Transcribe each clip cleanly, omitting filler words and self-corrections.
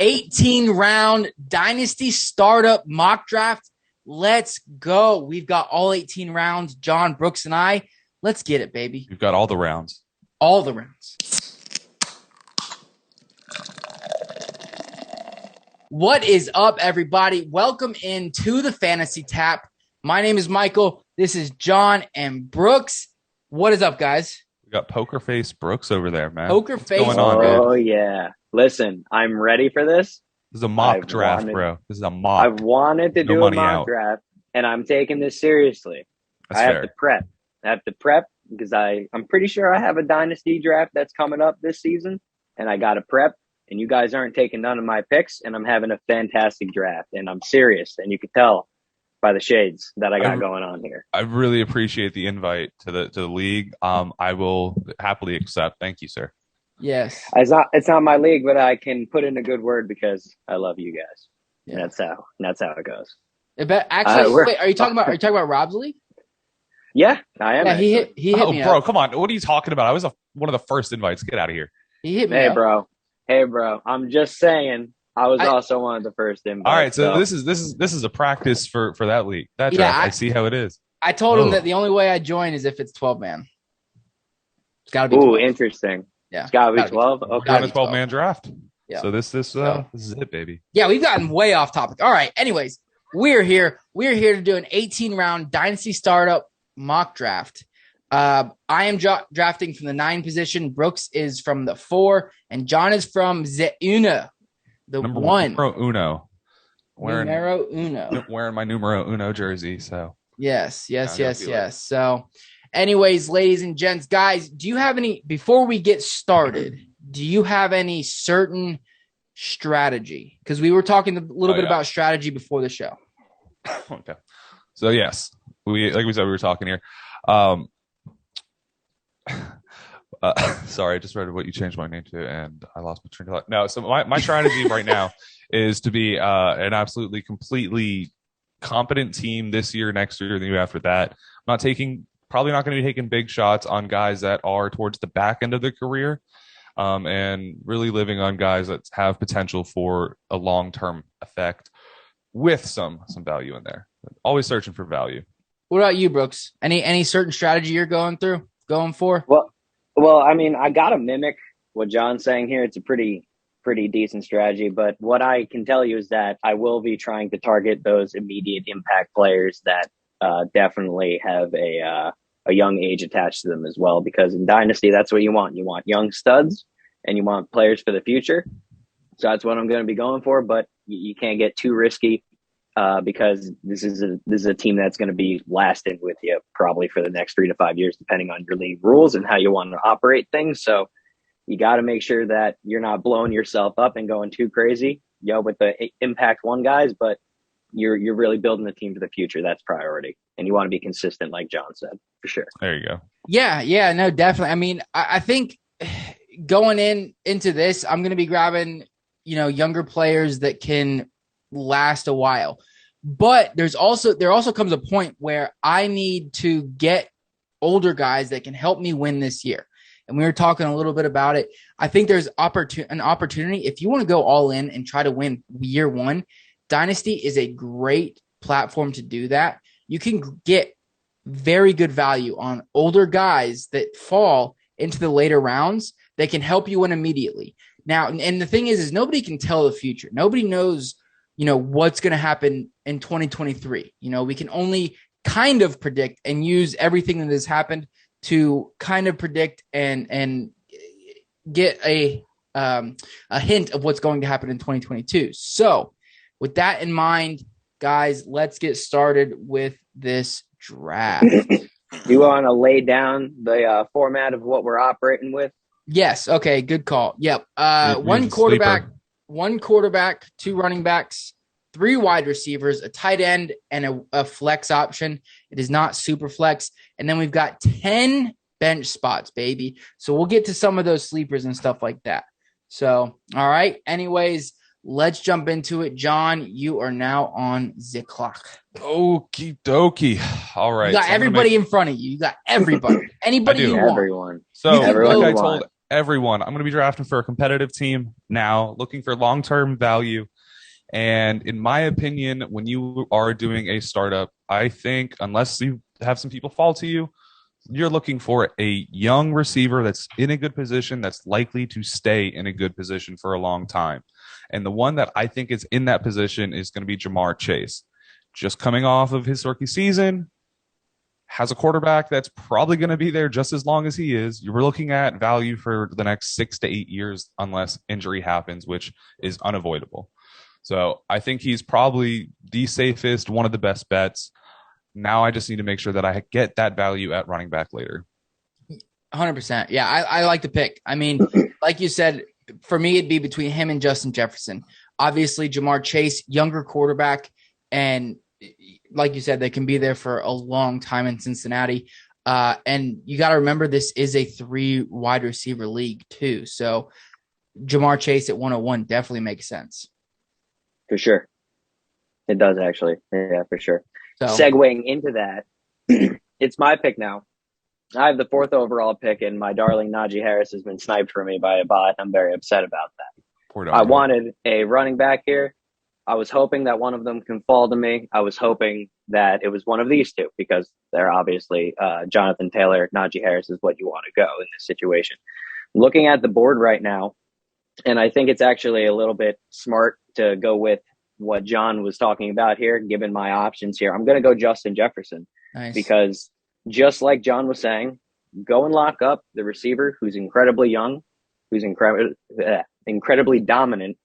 18-round Dynasty Startup Mock Draft. Let's go. We've got all 18 rounds. John, Brooks, and I. Let's get it, baby. We've got all the rounds. All the rounds. What is up, everybody? Welcome into the Fantasy Tap. My name is Michael. This is John and Brooks. What is up, guys? We got Poker Face Brooks over there, man. Poker What's Face going on, Oh, dude? yeah. Listen, I'm ready for this. This is a mock draft, bro. This is a mock. I've wanted to No do a money mock out. draft, and I'm taking this seriously. That's I have fair. to prep. I have to prep because I'm pretty sure I have a Dynasty draft that's coming up this season, and I got to prep. And you guys aren't taking none of my picks, and I'm having a fantastic draft, and I'm serious, and you can tell by the shades that I got going on here. I really appreciate the invite to the league. I will happily accept. Thank you, sir. Yes. It's not my league, but I can put in a good word because I love you guys. Yeah. And that's how it goes. Actually, wait, are you talking about Rob's league? Yeah, I am. Yeah, he hit Oh, me bro, up. come on. What are you talking about? I was one of the first invites. Get out of here. He hit me Hey, up. bro. Hey, bro. I'm just saying. I was also one of the first invites. All right, so this is a practice for that league. That draft. I see how it is. I told him that the only way I join is if it's 12-man. It's got to be 12. Ooh, interesting. Yeah. It's got to be 12? Okay. We're on a 12-man draft. Yeah. So this is it, baby. Yeah, we've gotten way off topic. All right. Anyways, we're here. We're here to do an 18-round Dynasty Startup Mock Draft. I am drafting from the 9 position. Brooks is from the 4, and John is from the uno, the Number 1. Numero uno. Numero uno. Wearing my numero uno jersey. So Yes. Like. So, anyways, ladies and gents, guys, do you have any, before we get started, do you have any certain strategy? Because we were talking a little bit about strategy before the show. Okay. So yes, we were talking here. Sorry, I just read what you changed my name to, and I lost my train of thought. No, so my strategy right now is to be an absolutely, completely competent team this year, next year, the year after that. I'm probably not going to be taking big shots on guys that are towards the back end of their career, and really living on guys that have potential for a long-term effect with some value in there. Always searching for value. What about you, Brooks? Any certain strategy you're going for? Well, I mean, I got to mimic what John's saying here. It's a pretty decent strategy. But what I can tell you is that I will be trying to target those immediate impact players that definitely have a young age attached to them as well. Because in Dynasty, that's what you want. You want young studs and you want players for the future. So that's what I'm going to be going for. But you can't get too risky because this is a team that's going to be lasting with you probably for the next 3 to 5 years, depending on your league rules and how you want to operate things. So you got to make sure that you're not blowing yourself up and going too crazy, with the impact one guys, but you're really building the team for the future. That's priority. And you want to be consistent, like John said, for sure. There you go. Yeah, no, definitely. I mean, I think going into this, I'm going to be grabbing, younger players that can last a while. But there also comes a point where I need to get older guys that can help me win this year. And we were talking a little bit about it. I think there's an opportunity. If you want to go all in and try to win year one, Dynasty is a great platform to do that. You can get very good value on older guys that fall into the later rounds that can help you win immediately. Now, and the thing is nobody can tell the future. Nobody knows, what's going to happen in 2023. We can only kind of predict and use everything that has happened to kind of predict and get a hint of what's going to happen in 2022. So with that in mind, guys, let's get started with this draft. You want to lay down the format of what we're operating with? Yes. Okay. Good call. Yep. One quarterback, 2 running backs, 3 wide receivers, a tight end, and a flex option. It is not super flex. And then we've got 10 bench spots, baby. So we'll get to some of those sleepers and stuff like that. So, all right. Anyways, let's jump into it. John, you are now on the clock. Okie dokie. All right. You got everybody in front of you. You got everybody. Anybody you want. Everyone. So, Everyone like everyone, I'm going to be drafting for a competitive team now, looking for long-term value. And in my opinion, when you are doing a startup, I think unless you have some people fall to you, you're looking for a young receiver that's in a good position, that's likely to stay in a good position for a long time. And the one that I think is in that position is going to be Jamar Chase. Just coming off of his rookie season, has a quarterback that's probably going to be there just as long as he is. You're looking at value for the next 6 to 8 years unless injury happens, which is unavoidable. So I think he's probably the safest, one of the best bets. Now I just need to make sure that I get that value at running back later. 100%. Yeah, I like the pick. I mean, like you said, for me, it'd be between him and Justin Jefferson. Obviously, Jamar Chase, younger quarterback, and like you said, they can be there for a long time in Cincinnati. And you got to remember, this is a 3 wide receiver league too. So Jamar Chase at 101 definitely makes sense. For sure. It does actually. Yeah, for sure. So, segueing into that, it's my pick now. I have the 4th overall pick, and my darling Najee Harris has been sniped for me by a bot. I'm very upset about that. I wanted a running back here. I was hoping that one of them can fall to me. I was hoping that it was one of these two, because they're obviously Jonathan Taylor, Najee Harris is what you want to go in this situation. Looking at the board right now, and I think it's actually a little bit smart to go with what John was talking about here, given my options here. I'm going to go Justin Jefferson. Nice. Because just like John was saying, go and lock up the receiver who's incredibly young, who's incredibly dominant,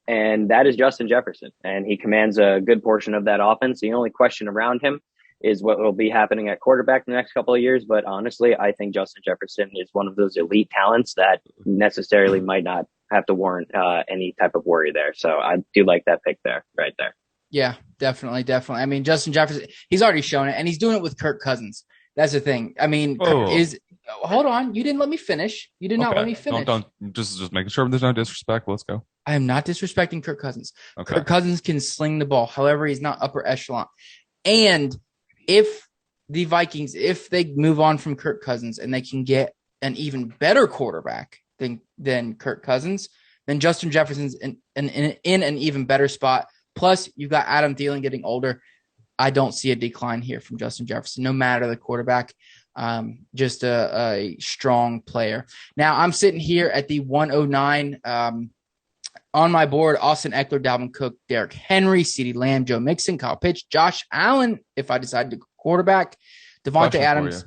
and that is Justin Jefferson. And he commands a good portion of that offense. The only question around him is what will be happening at quarterback in the next couple of years. But honestly, I think Justin Jefferson is one of those elite talents that necessarily might not have to warrant any type of worry there. So I do like that pick there, right there. Yeah, definitely. I mean, Justin Jefferson, he's already shown it, and he's doing it with Kirk Cousins. That's the thing. I mean, hold on. You didn't let me finish. You did not let me finish. Don't just making sure there's no disrespect. Let's go. I am not disrespecting Kirk Cousins. Okay. Kirk Cousins can sling the ball. However, he's not upper echelon. And if the Vikings, if they move on from Kirk Cousins and they can get an even better quarterback than Kirk Cousins, then Justin Jefferson's in an even better spot. Plus, you've got Adam Thielen getting older. I don't see a decline here from Justin Jefferson, no matter the quarterback. Just a strong player. Now, I'm sitting here at the 109 on my board. Austin Eckler, Dalvin Cook, Derrick Henry, CeeDee Lamb, Joe Mixon, Kyle Pitts, Josh Allen, if I decide to go quarterback, Devontae Adams,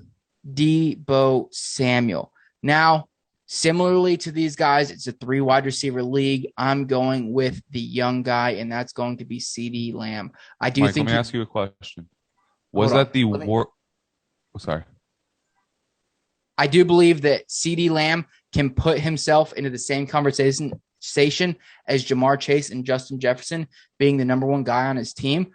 Deebo Samuel. Now, similarly to these guys, it's a 3 wide receiver league. I'm going with the young guy, and that's going to be CeeDee Lamb. I do think. Let me ask you a question. Was that the war? Sorry. I do believe that CeeDee Lamb can put himself into the same conversation as Jamar Chase and Justin Jefferson being the number 1 guy on his team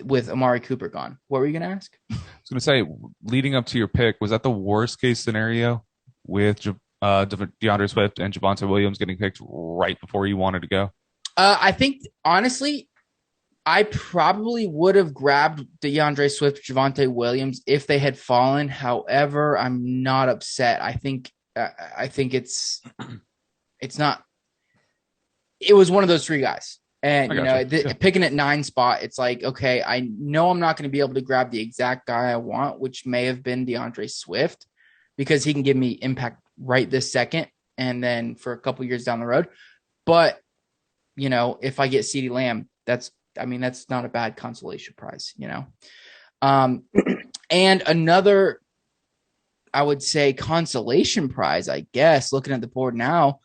with Amari Cooper gone. What were you going to ask? I was going to say, leading up to your pick, was that the worst case scenario with DeAndre Swift and Javonte Williams getting picked right before you wanted to go? I think, honestly, I probably would have grabbed DeAndre Swift, Javonte Williams if they had fallen. However, I'm not upset. I think it's not. It was one of those 3 guys, and picking at 9 spot, it's like, okay, I know I'm not going to be able to grab the exact guy I want, which may have been DeAndre Swift, because he can give me impact right this second, and then for a couple years down the road. But if I get CeeDee Lamb, that's not a bad consolation prize, And another, I would say, consolation prize, I guess, looking at the board now,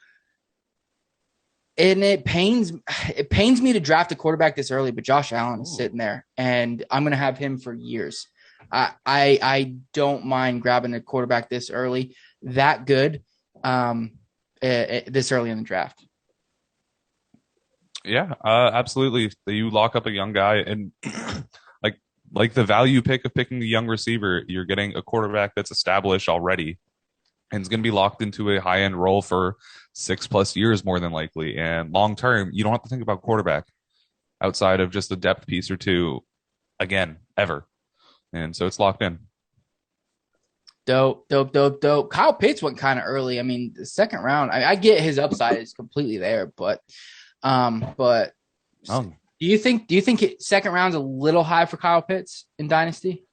and it pains me to draft a quarterback this early, but Josh Allen is sitting there, and I'm going to have him for years. I don't mind grabbing a quarterback this early, that good, this early in the draft. Yeah, absolutely. You lock up a young guy, and like the value pick of picking a young receiver, you're getting a quarterback that's established already and is going to be locked into a high-end role for 6+ years more than likely. And long-term, you don't have to think about quarterback outside of just a depth piece or two again, ever. And so it's locked in. Dope. Kyle Pitts went kind of early. I mean, the second round, I get his upside is completely there, but Oh, do you think second round's a little high for Kyle Pitts in Dynasty?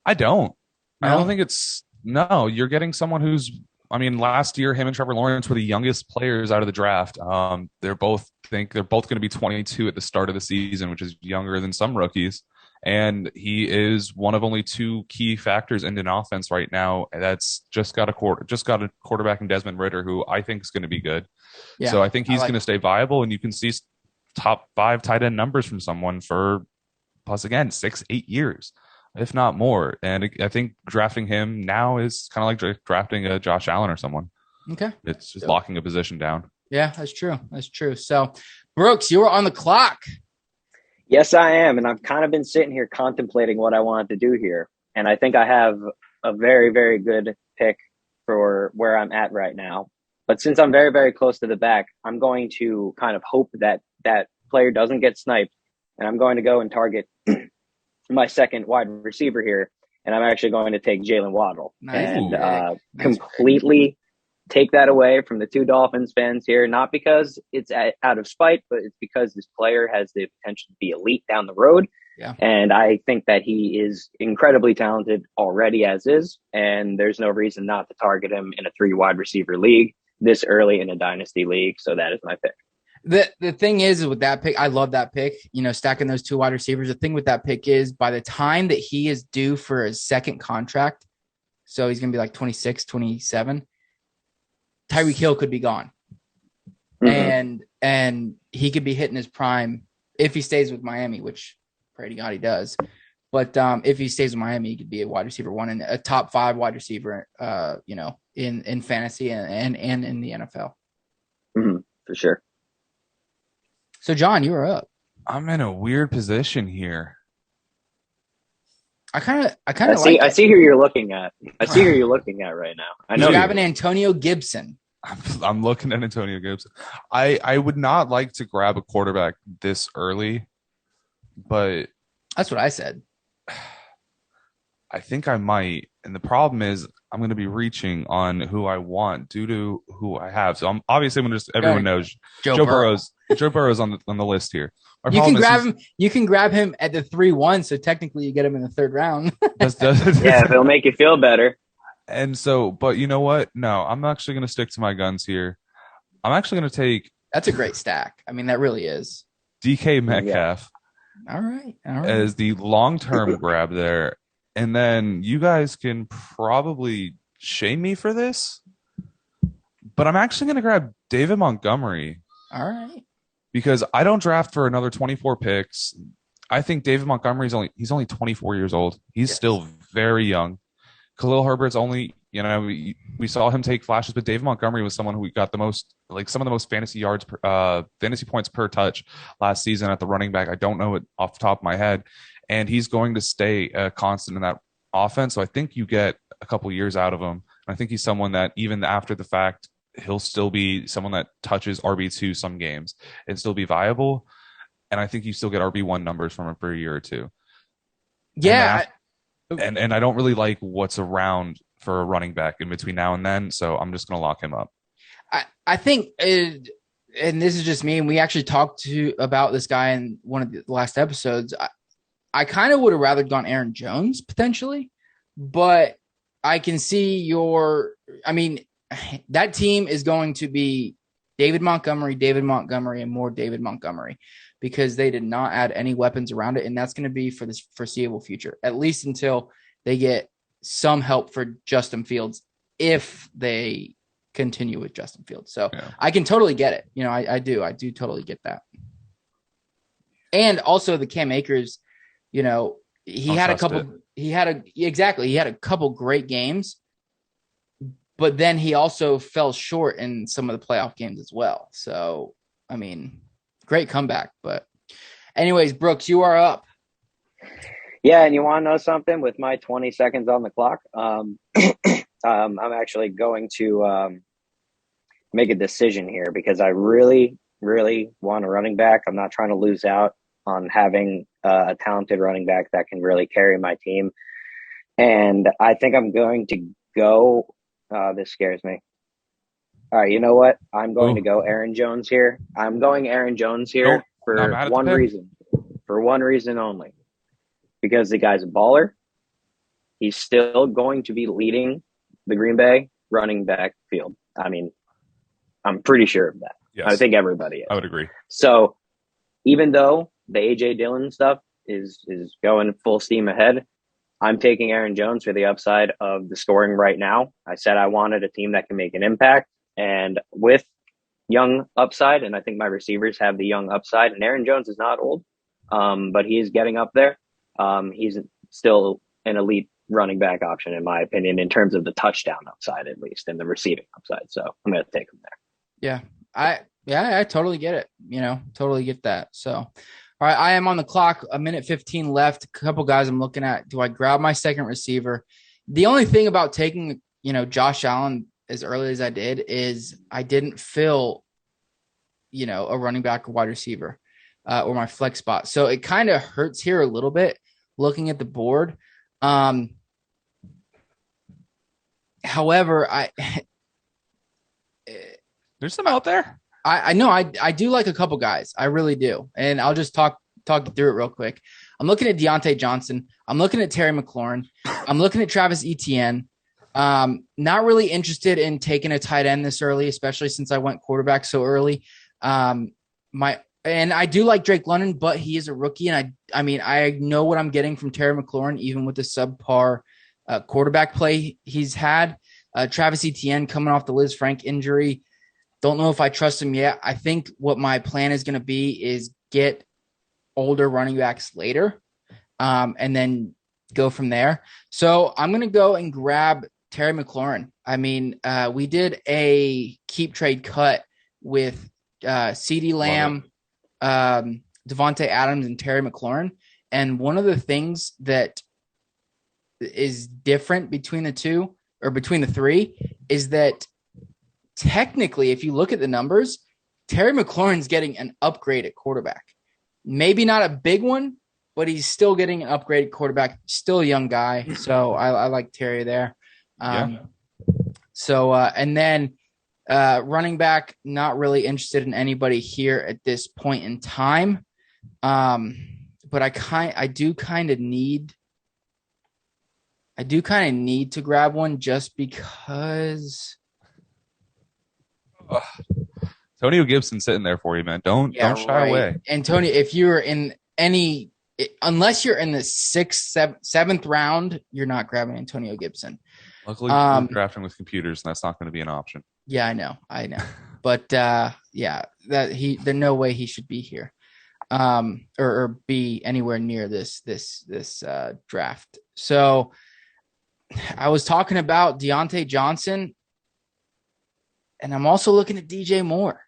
I don't. I No? don't think it's no. You're getting someone who's. I mean, last year, him and Trevor Lawrence were the youngest players out of the draft. They're both going to be 22 at the start of the season, which is younger than some rookies. And he is one of only two key factors in an offense right now that's just got a quarterback in Desmond Ridder, who I think is going to be good. Yeah, So I think he's going to stay viable, and you can see top 5 tight end numbers from someone for plus again 6-8 years, if not more. And I think drafting him now is kind of like drafting a Josh Allen or someone. Okay, it's just locking a position down. Yeah, that's true. So, Brooks, you were on the clock. Yes, I am. And I've kind of been sitting here contemplating what I wanted to do here. And I think I have a very, very good pick for where I'm at right now. But since I'm very, very close to the back, I'm going to kind of hope that that player doesn't get sniped. And I'm going to go and target my second wide receiver here. And I'm actually going to take Jalen Waddle. Nice. And completely take that away from the two Dolphins fans here, not because it's out of spite, but it's because this player has the potential to be elite down the road. Yeah. And I think that he is incredibly talented already as is, and there's no reason not to target him in a 3 wide receiver league this early in a dynasty league. So that is my pick. The thing is with that pick, I love that pick, stacking those 2 wide receivers. The thing with that pick is by the time that he is due for his second contract, so he's going to be like 26, 27, Tyreek Hill could be gone. Mm-hmm. And he could be hitting his prime if he stays with Miami, which pray to God he does. But if he stays with Miami, he could be a wide receiver 1 and a top 5 wide receiver, in fantasy and in the NFL. Mm-hmm, for sure. So, John, you are up. I'm in a weird position here. I kind of I see who you're looking at. I see who you're looking at right now. I know you have an Antonio Gibson. I'm looking at Antonio Gibson. I would not like to grab a quarterback this early, but that's what I said. I think I might. And the problem is I'm going to be reaching on who I want due to who I have. So I'm going to everyone knows Joe Burrow's on the list here. You can grab him. You can grab him at the 3-1. So technically you get him in the 3rd round. Yeah, if it'll make you feel better. And so, but you know what? No, I'm actually going to stick to my guns here. I'm actually going to take. That's a great stack. I mean, that really is. DK Metcalf. Yeah. All right. As the long-term grab there. And then you guys can probably shame me for this, but I'm actually going to grab David Montgomery. All right. Because I don't draft for another 24 picks. I think David Montgomery's only 24 years old. He's still very young. Khalil Herbert's only, we saw him take flashes, but David Montgomery was someone who got some of the most fantasy points per touch last season at the running back. I don't know it off the top of my head. And he's going to stay constant in that offense. So I think you get a couple years out of him. And I think he's someone that even after the fact, he'll still be someone that touches RB2 some games and still be viable. And I think you still get RB1 numbers from him for a year or two. Yeah. And I don't really like what's around for a running back in between now and then. So I'm just going to lock him up. I think, and this is just me, and we actually talked about this guy in one of the last episodes. I kind of would have rather gone Aaron Jones potentially, but I can see that team is going to be David Montgomery, and more David Montgomery because they did not add any weapons around it. And that's going to be for this foreseeable future, at least until they get some help for Justin Fields, if they continue with Justin Fields. So yeah. I can totally get it. I do totally get that. And also the Cam Akers, he had a couple great games, but then he also fell short in some of the playoff games as well. So, great comeback. But anyways, Brooks, you are up. Yeah, and you want to know something? With my 20 seconds on the clock, I'm actually going to make a decision here because I really, really want a running back. I'm not trying to lose out on having a talented running back that can really carry my team. And I think I'm going to go. This scares me. All right, you know what? I'm going to Ooh, go Aaron Jones here. I'm going Aaron Jones don't. here I'm for mad at the one pick. reason. For one reason only. Because the guy's a baller. He's still going to be leading the Green Bay running back field. I mean, I'm pretty sure of that. I Yes, think everybody I is. would agree. So even though the AJ Dillon stuff is going full steam ahead, I'm taking Aaron Jones for the upside of the scoring right now. I said I wanted a team that can make an impact, and with young upside, and I think my receivers have the young upside. And Aaron Jones is not old, but he's getting up there. He's still an elite running back option, in my opinion, in terms of the touchdown upside, at least, and the receiving upside. So I'm going to take him there. Yeah. I totally get it. Totally get that. So, all right, I am on the clock, a minute 15 left. A couple guys I'm looking at. Do I grab my second receiver? The only thing about taking, Josh Allen as early as I did is I didn't fill, a running back or wide receiver or my flex spot. So it kind of hurts here a little bit looking at the board. However, There's some out there. I know I do like a couple guys. I really do. And I'll just talk you through it real quick. I'm looking at Deontay Johnson. I'm looking at Terry McLaurin. I'm looking at Travis Etienne. Not really interested in taking a tight end this early, especially since I went quarterback so early. And I do like Drake London, but he is a rookie. And I know what I'm getting from Terry McLaurin, even with the subpar quarterback play he's had. Travis Etienne coming off the Liz Frank injury. Don't know if I trust him yet. I think what my plan is going to be is get older running backs later and then go from there. So I'm going to go and grab Terry McLaurin. We did a keep trade cut with CeeDee Lamb, Devontae Adams, and Terry McLaurin. And one of the things that is different between the two or between the three is that technically, if you look at the numbers, Terry McLaurin's getting an upgrade at quarterback. Maybe not a big one, but he's still getting an upgraded quarterback. Still a young guy, so I like Terry there. And then running back, not really interested in anybody here at this point in time. But I do kind of need to grab one just because. Antonio Gibson sitting there for you, man. Don't shy away. Antonio, if you're in unless you're in the 6th, 7th round, you're not grabbing Antonio Gibson. Luckily, we're drafting with computers, and that's not going to be an option. Yeah, I know. But there's no way he should be here, or be anywhere near this draft. So I was talking about Deontay Johnson. And I'm also looking at DJ Moore.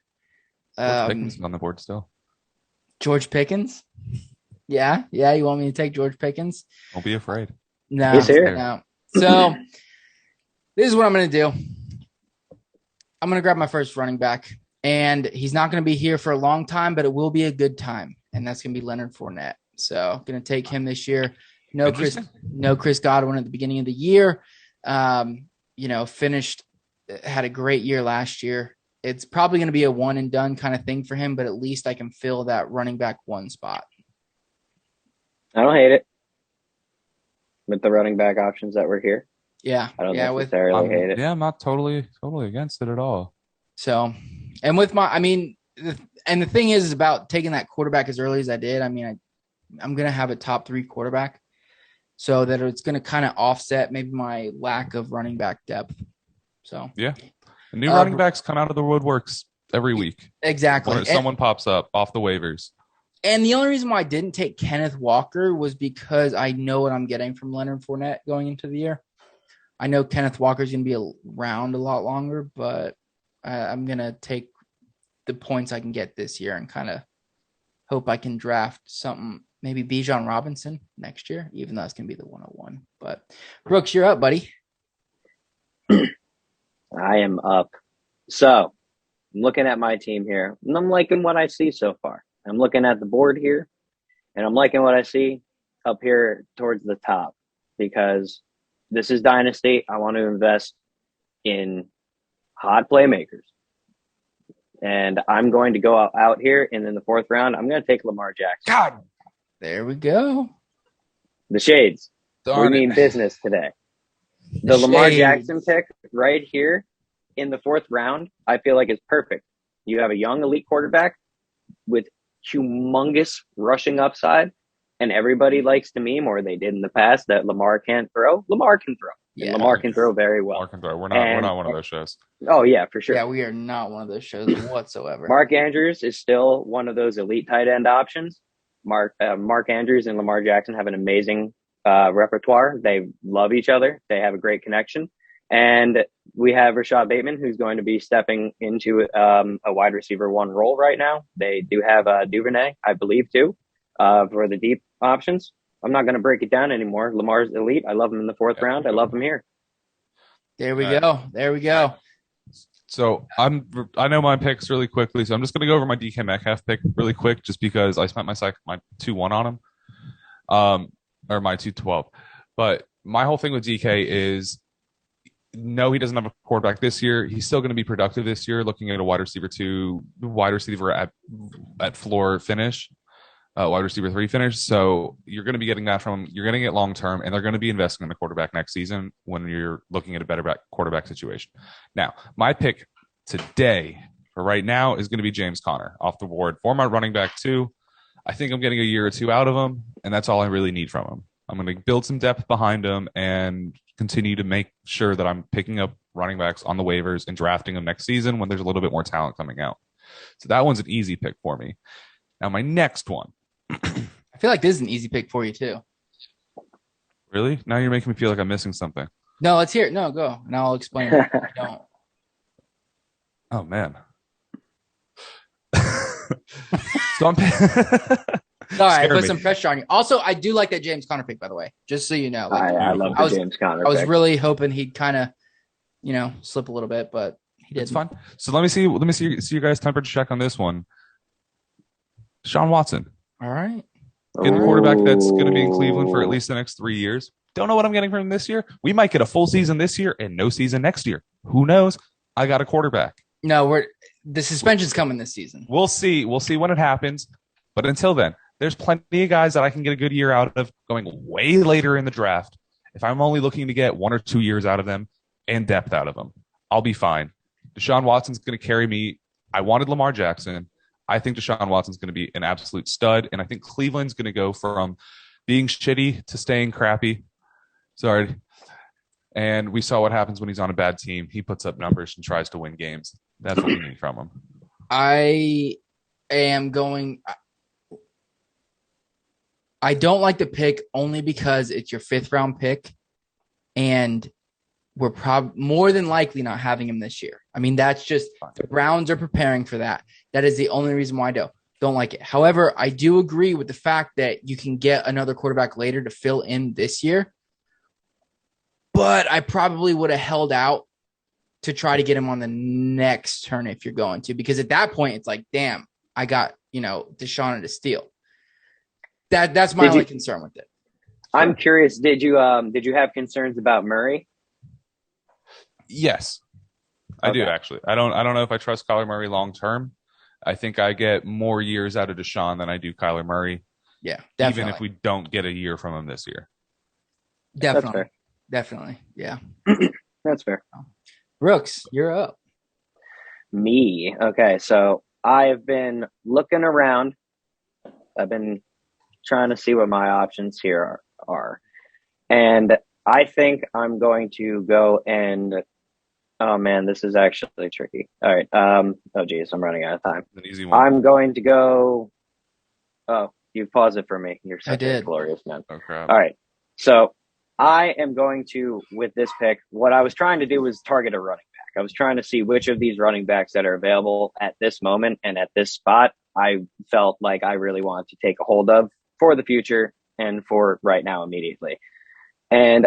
George Pickens on the board still. George Pickens? Yeah. You want me to take George Pickens? Don't be afraid. No. He's here. No. So this is what I'm going to do. I'm going to grab my first running back. And he's not going to be here for a long time, but it will be a good time. And that's going to be Leonard Fournette. So I'm going to take him this year. No Chris Godwin at the beginning of the year. Had a great year last year. It's probably going to be a one and done kind of thing for him, but at least I can fill that running back one spot. I don't hate it with the running back options that were here. Yeah. I don't necessarily hate it. Yeah, I'm not totally against it at all. So, and with the thing is about taking that quarterback as early as I did. I'm going to have a top 3 quarterback so that it's going to kind of offset maybe my lack of running back depth. So yeah, the new running backs come out of the woodworks every week. Exactly. Someone pops up off the waivers. And the only reason why I didn't take Kenneth Walker was because I know what I'm getting from Leonard Fournette going into the year. I know Kenneth Walker's going to be around a lot longer, but I'm going to take the points I can get this year and kind of hope I can draft something, maybe Bijan Robinson next year, even though it's going to be the 101. But Brooks, you're up, buddy. I am up. So I'm looking at my team here, and I'm liking what I see so far. I'm looking at the board here, and I'm liking what I see up here towards the top because this is Dynasty. I want to invest in hot playmakers. And I'm going to go out here, and in the 4th round, I'm going to take Lamar Jackson. God, there we go. The shades. Darn we it. mean business today. The Lamar Jackson pick right here in the 4th round, I feel like is perfect. You have a young elite quarterback with humongous rushing upside, and everybody likes to meme, or they did in the past, that Lamar can't throw. Lamar can throw. And Lamar can throw very well. Lamar can throw. We're not one of those shows. Oh, yeah, for sure. Yeah, we are not one of those shows whatsoever. Mark Andrews is still one of those elite tight end options. Mark Andrews and Lamar Jackson have an amazing repertoire. They love each other. They have a great connection. And we have Rashad Bateman, who's going to be stepping into a wide receiver 1 role right now. They do have Duvernay, I believe, too, for the deep options. I'm not going to break it down anymore. Lamar's elite. I love him in the 4th round. I love him here. There we go. There we go. So I know my picks really quickly, so I'm just going to go over my DK Metcalf pick really quick, just because I spent my 2-1 on him, or my 2-12. But my whole thing with DK is, no, he doesn't have a quarterback this year. He's still going to be productive this year. Looking at a wide receiver 2, wide receiver at floor finish, wide receiver 3 finish. So you're going to be getting that from him. You're getting it long term, and they're going to be investing in the quarterback next season when you're looking at a better quarterback situation. Now, my pick today for right now is going to be James Conner off the board for my running back 2. I think I'm getting a year or 2 out of him, and that's all I really need from him. I'm going to build some depth behind him and continue to make sure that I'm picking up running backs on the waivers and drafting them next season when there's a little bit more talent coming out. So that one's an easy pick for me. Now, my next one. I feel like this is an easy pick for you, too. Really? Now you're making me feel like I'm missing something. No, let's hear it. No, go. And I'll explain it. Don't. Oh, man. So I'm Sorry, I put some pressure on you. Also, I do like that James Conner pick, by the way, just so you know. Like, I love the James Conner I was pick. really hoping he'd kind of, slip a little bit, but he didn't. It's fun. So let me see you guys' temperature check on this one. Deshaun Watson. All right. Getting a quarterback that's going to be in Cleveland for at least the next 3 years. Don't know what I'm getting from him this year. We might get a full season this year and no season next year. Who knows? I got a quarterback. No, the suspension's coming this season. We'll see. We'll see when it happens. But until then, there's plenty of guys that I can get a good year out of going way later in the draft. If I'm only looking to get 1 or 2 years out of them and depth out of them, I'll be fine. Deshaun Watson's going to carry me. I wanted Lamar Jackson. I think Deshaun Watson's going to be an absolute stud. And I think Cleveland's going to go from being shitty to staying crappy. Sorry. And we saw what happens when he's on a bad team. He puts up numbers and tries to win games. That's what we need from him. I don't like the pick only because it's your 5th round pick, and we're more than likely not having him this year. I mean, that's just the Browns are preparing for that. That is the only reason why I don't like it. However, I do agree with the fact that you can get another quarterback later to fill in this year, but I probably would have held out to try to get him on the next turn if you're going to, because at that point it's like, damn, I got, Deshaun to steal. That's my only concern with it. I'm curious. Did you have concerns about Murray? Yes, I do actually. I don't know if I trust Kyler Murray long term. I think I get more years out of Deshaun than I do Kyler Murray. Yeah, definitely. Even if we don't get a year from him this year. Definitely. That's fair. Definitely. Yeah. That's fair. Brooks, you're up. Me. Okay, so I've been looking around. I've been trying to see what my options here are. And I think I'm going to go and oh man, this is actually tricky. All right. Oh geez, I'm running out of time. An easy one. I'm going to go. Oh, you paused it for me. You're such a glorious man. Oh crap. All right. So I am going to, with this pick, what I was trying to do was target a running back. I was trying to see which of these running backs that are available at this moment and at this spot I felt like I really wanted to take a hold of for the future and for right now immediately. And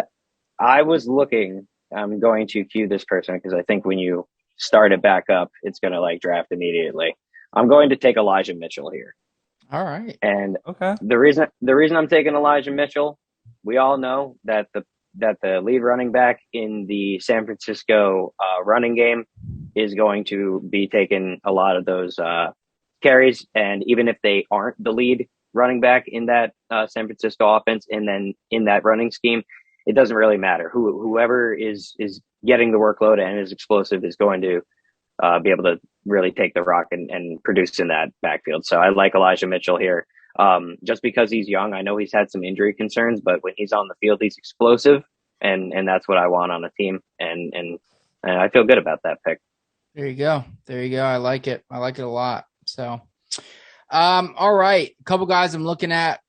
I was looking, I'm going to cue this person because I think when you start it back up, it's going to like draft immediately. I'm going to take Elijah Mitchell here. All right. And okay. The reason I'm taking Elijah Mitchell, we all know that the that the lead running back in the San Francisco running game is going to be taking a lot of those carries. And even if they aren't the lead running back in that San Francisco offense and then in that running scheme, it doesn't really matter. Whoever is getting the workload and is explosive is going to be able to really take the rock and produce in that backfield. So I like Elijah Mitchell here. Just because he's young, I know he's had some injury concerns, but when he's on the field, he's explosive, and that's what I want on a team, and I feel good about that pick. There you go. I like it. I like it a lot. So, all right, a couple guys I'm looking at.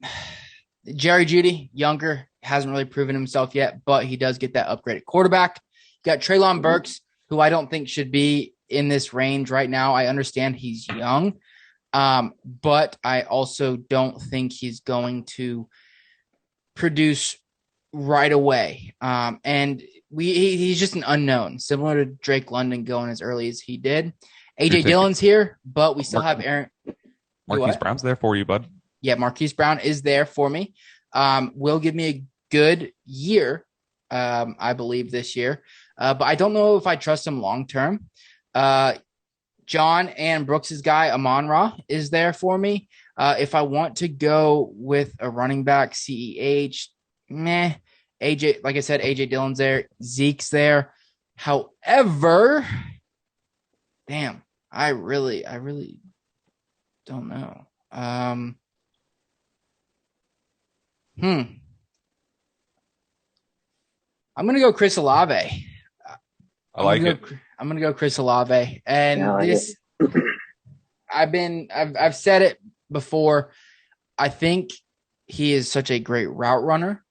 Jerry Jeudy, younger, hasn't really proven himself yet, but he does get that upgraded quarterback. You got Treylon Burks, who I don't think should be in this range right now. I understand he's young. But I also don't think he's going to produce right away. And he's just an unknown, similar to Drake London going as early as he did. AJ Dillon's here, but we still have Aaron. Marquise Brown's there for you, bud. Yeah, Marquise Brown is there for me. Will give me a good year, I believe, this year. But I don't know if I trust him long term. John and Brooks's guy, Amon-Ra, is there for me. If I want to go with a running back, CEH, AJ, like I said, AJ Dillon's there. Zeke's there. However, damn, I really don't know. I'm going to go Chris Olave. I like it. I'm going to go Chris Olave. And this, I've said it before. I think he is such a great route runner.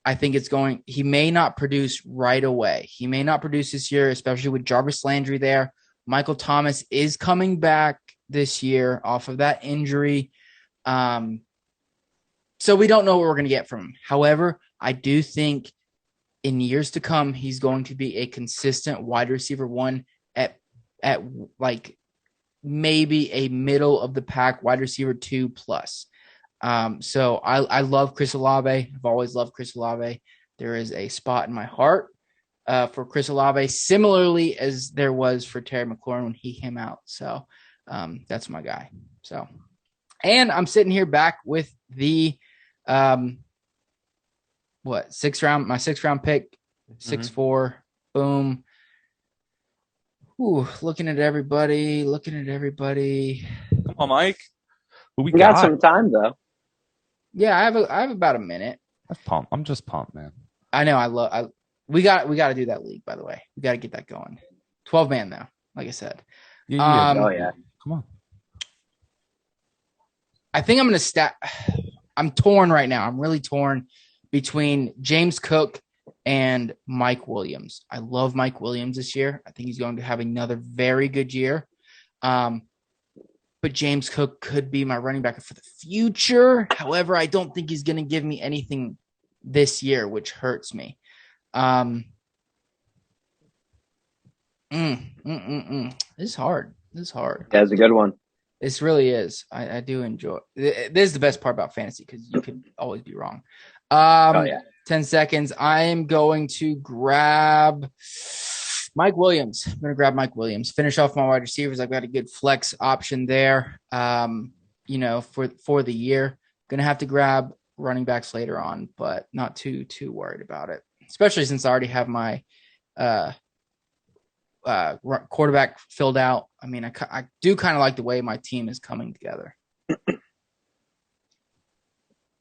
I think he may not produce right away. He may not produce this year, especially with Jarvis Landry there. Michael Thomas is coming back this year off of that injury. So we don't know what we're going to get from him. However, I do think in years to come, he's going to be a consistent wide receiver one at like maybe a middle of the pack wide receiver 2+. So I love Chris Olave. I've always loved Chris Olave. There is a spot in my heart for Chris Olave, similarly as there was for Terry McLaurin when he came out. So that's my guy. So, and I'm sitting here back with the sixth round pick, 6'4", boom. Ooh, looking at everybody. Come on, Mike. Who we got some time though. Yeah, I have about a minute. I'm just pumped, man. I know. We got to do that league, by the way. We got to get that going. 12-man though, like I said. Yeah. Oh yeah. Come on. I think I'm going to I'm torn right now. I'm really torn between James Cook and Mike Williams. I love Mike Williams this year. I think he's going to have another very good year. But James Cook could be my running back for the future. However, I don't think he's going to give me anything this year, which hurts me. This is hard. That's a good one. This really is. I do enjoy it. This is the best part about fantasy because you could always be wrong. 10 seconds. I am going to grab Mike Williams. I'm going to grab Mike Williams. Finish off my wide receivers. I've got a good flex option there, for the year. Going to have to grab running backs later on, but not too worried about it, especially since I already have my quarterback filled out. I mean, I do kind of like the way my team is coming together.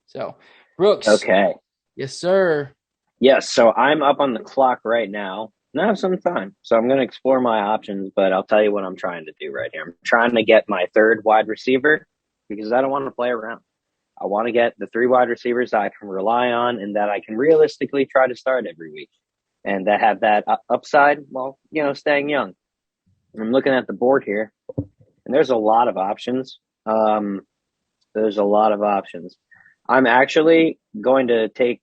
So, Brooks. Okay. Yes, sir. Yes. So I'm up on the clock right now. And I have some time. So I'm going to explore my options, but I'll tell you what I'm trying to do right here. I'm trying to get my third wide receiver because I don't want to play around. I want to get the 3 wide receivers that I can rely on and that I can realistically try to start every week and that have that upside while, staying young. I'm looking at the board here and there's a lot of options. I'm actually going to take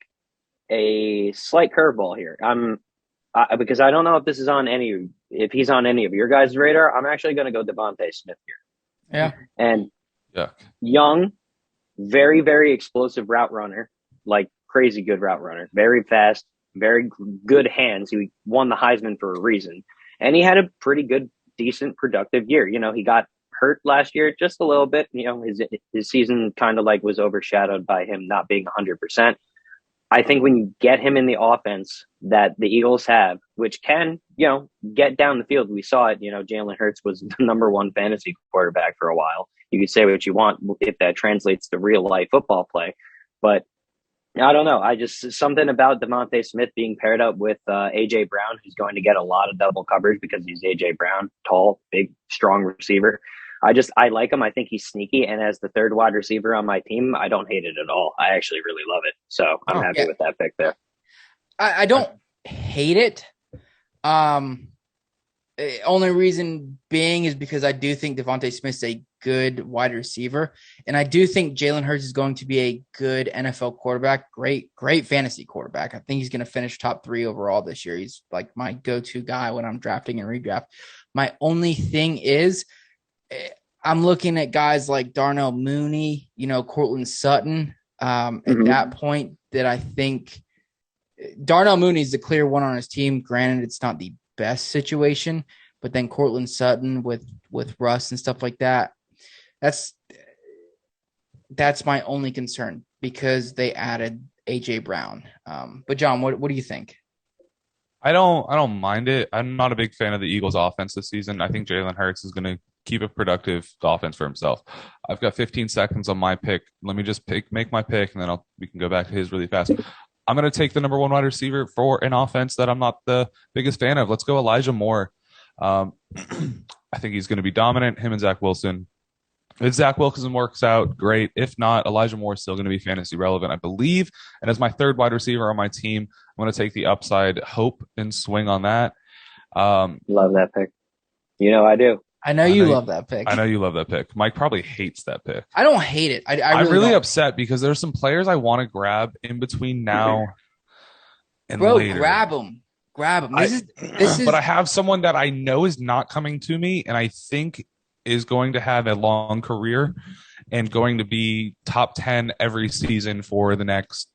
a slight curveball here. Because I don't know if he's on any of your guys' radar. I'm actually going to go Devontae Smith here. Yeah. And Yuck. Young, very, very explosive route runner, like crazy good route runner, very fast, very good hands. He won the Heisman for a reason. And he had a pretty good, decent, productive year. You know, he got hurt last year just a little bit. You know, his season kind of like was overshadowed by him not being 100%. I think when you get him in the offense that the Eagles have, which can, you know, get down the field, we saw it, you know, Jalen Hurts was the number one fantasy quarterback for a while. You could say what you want if that translates to real life football play, but I don't know. I just, something about DeVonta Smith being paired up with AJ Brown, who's going to get a lot of double coverage because he's AJ Brown, tall, big, strong receiver. I like him. I think he's sneaky. And as the third wide receiver on my team, I don't hate it at all. I actually really love it. So I'm happy with that pick there. I don't hate it. Only reason being is because I do think DeVonta Smith's a good wide receiver. And I do think Jalen Hurts is going to be a good NFL quarterback. Great fantasy quarterback. I think he's going to finish top 3 overall this year. He's like my go-to guy when I'm drafting and redraft. My only thing is I'm looking at guys like Darnell Mooney, you know, Cortland Sutton. At that point that I think Darnell Mooney is the clear one on his team. Granted, it's not the best situation, but then Cortland Sutton with Russ and stuff like that. That's my only concern because they added AJ Brown. But John, what do you think? I don't mind it. I'm not a big fan of the Eagles offense this season. I think Jalen Hurts is going to keep a productive offense for himself. I've got 15 seconds on my pick. Let me just make my pick, and then we can go back to his really fast. I'm going to take the number 1 wide receiver for an offense that I'm not the biggest fan of. Let's go Elijah Moore. I think he's going to be dominant, him and Zach Wilson. If Zach Wilson works out, great. If not, Elijah Moore is still going to be fantasy relevant, I believe. And as my third wide receiver on my team, I'm going to take the upside hope and swing on that. Love that pick. You know I do. I know you love that pick. I know you love that pick. Mike probably hates that pick. I don't hate it. I'm really upset because there's some players I want to grab in between now and later. Grab them. This is. But I have someone that I know is not coming to me, and I think is going to have a long career and going to be top 10 every season for the next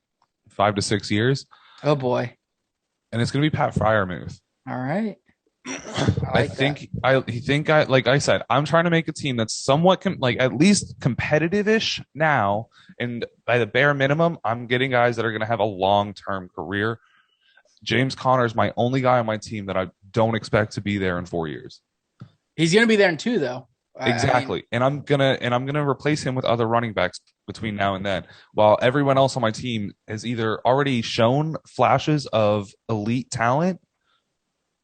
5 to 6 years. Oh boy! And it's going to be Pat Freiermuth. All right. I think like I said, I'm trying to make a team that's somewhat at least competitive-ish now, and by the bare minimum, I'm getting guys that are going to have a long-term career. James Conner is my only guy on my team that I don't expect to be there in 4 years. He's going to be there in 2, though. Exactly, and I'm gonna replace him with other running backs between now and then. While everyone else on my team has either already shown flashes of elite talent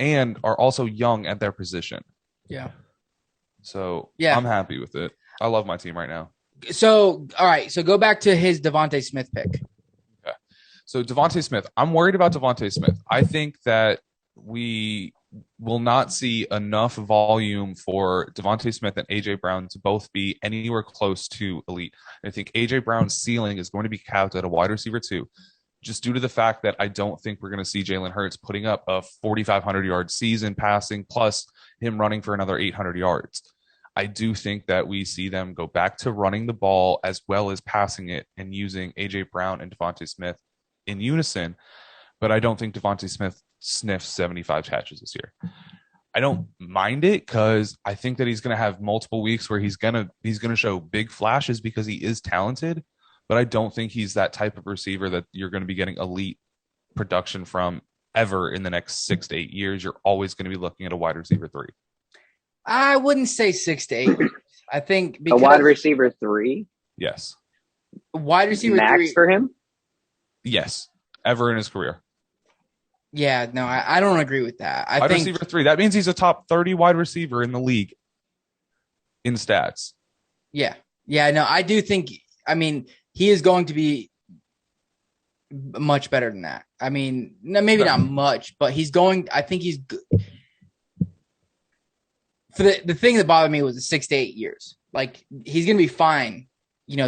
and are also young at their position. Yeah. So yeah, I'm happy with it. I love my team right now. So, all right. So go back to his DeVonta Smith pick. Okay. So DeVonta Smith, I'm worried about DeVonta Smith. I think that we will not see enough volume for DeVonta Smith and AJ Brown to both be anywhere close to elite. I think AJ Brown's ceiling is going to be capped at a wide receiver 2. Just due to the fact that I don't think we're going to see Jalen Hurts putting up a 4,500-yard season passing, plus him running for another 800 yards. I do think that we see them go back to running the ball as well as passing it and using A.J. Brown and DeVonta Smith in unison, but I don't think DeVonta Smith sniffs 75 catches this year. I don't mind it because I think that he's going to have multiple weeks where he's going to show big flashes because he is talented. But I don't think he's that type of receiver that you're going to be getting elite production from ever in the next 6 to 8 years. You're always going to be looking at a wide receiver 3. I wouldn't say 6 to 8 years. I think a wide receiver 3. Yes. Wide receiver max 3 for him. Yes, ever in his career. Yeah, no, I don't agree with that. Wide receiver 3. That means he's a top 30 wide receiver in the league in stats. Yeah, no, I do think. I mean, he is going to be much better than that. I mean, maybe not much, but he's going. I think he's good. For the thing that bothered me was the 6 to 8 years. Like, he's going to be fine,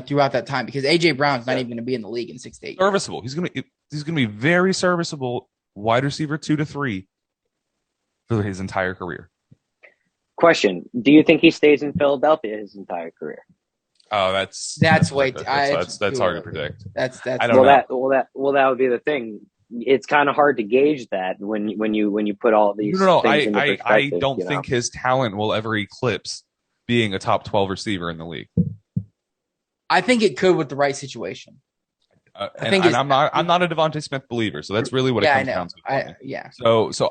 throughout that time because AJ Brown's not even going to be in the league in 6 to 8 years. Serviceable. He's going to be very serviceable wide receiver 2 to 3 for his entire career. Question: do you think he stays in Philadelphia his entire career? Oh, that's way. that's hard to predict. That's. I don't know. That would be the thing. it's kind of hard to gauge that when you put all these things into perspective. I don't think his talent will ever eclipse being a top 12 receiver in the league. I think it could with the right situation. I'm not a Devontae Smith believer, so that's really what it comes down to. So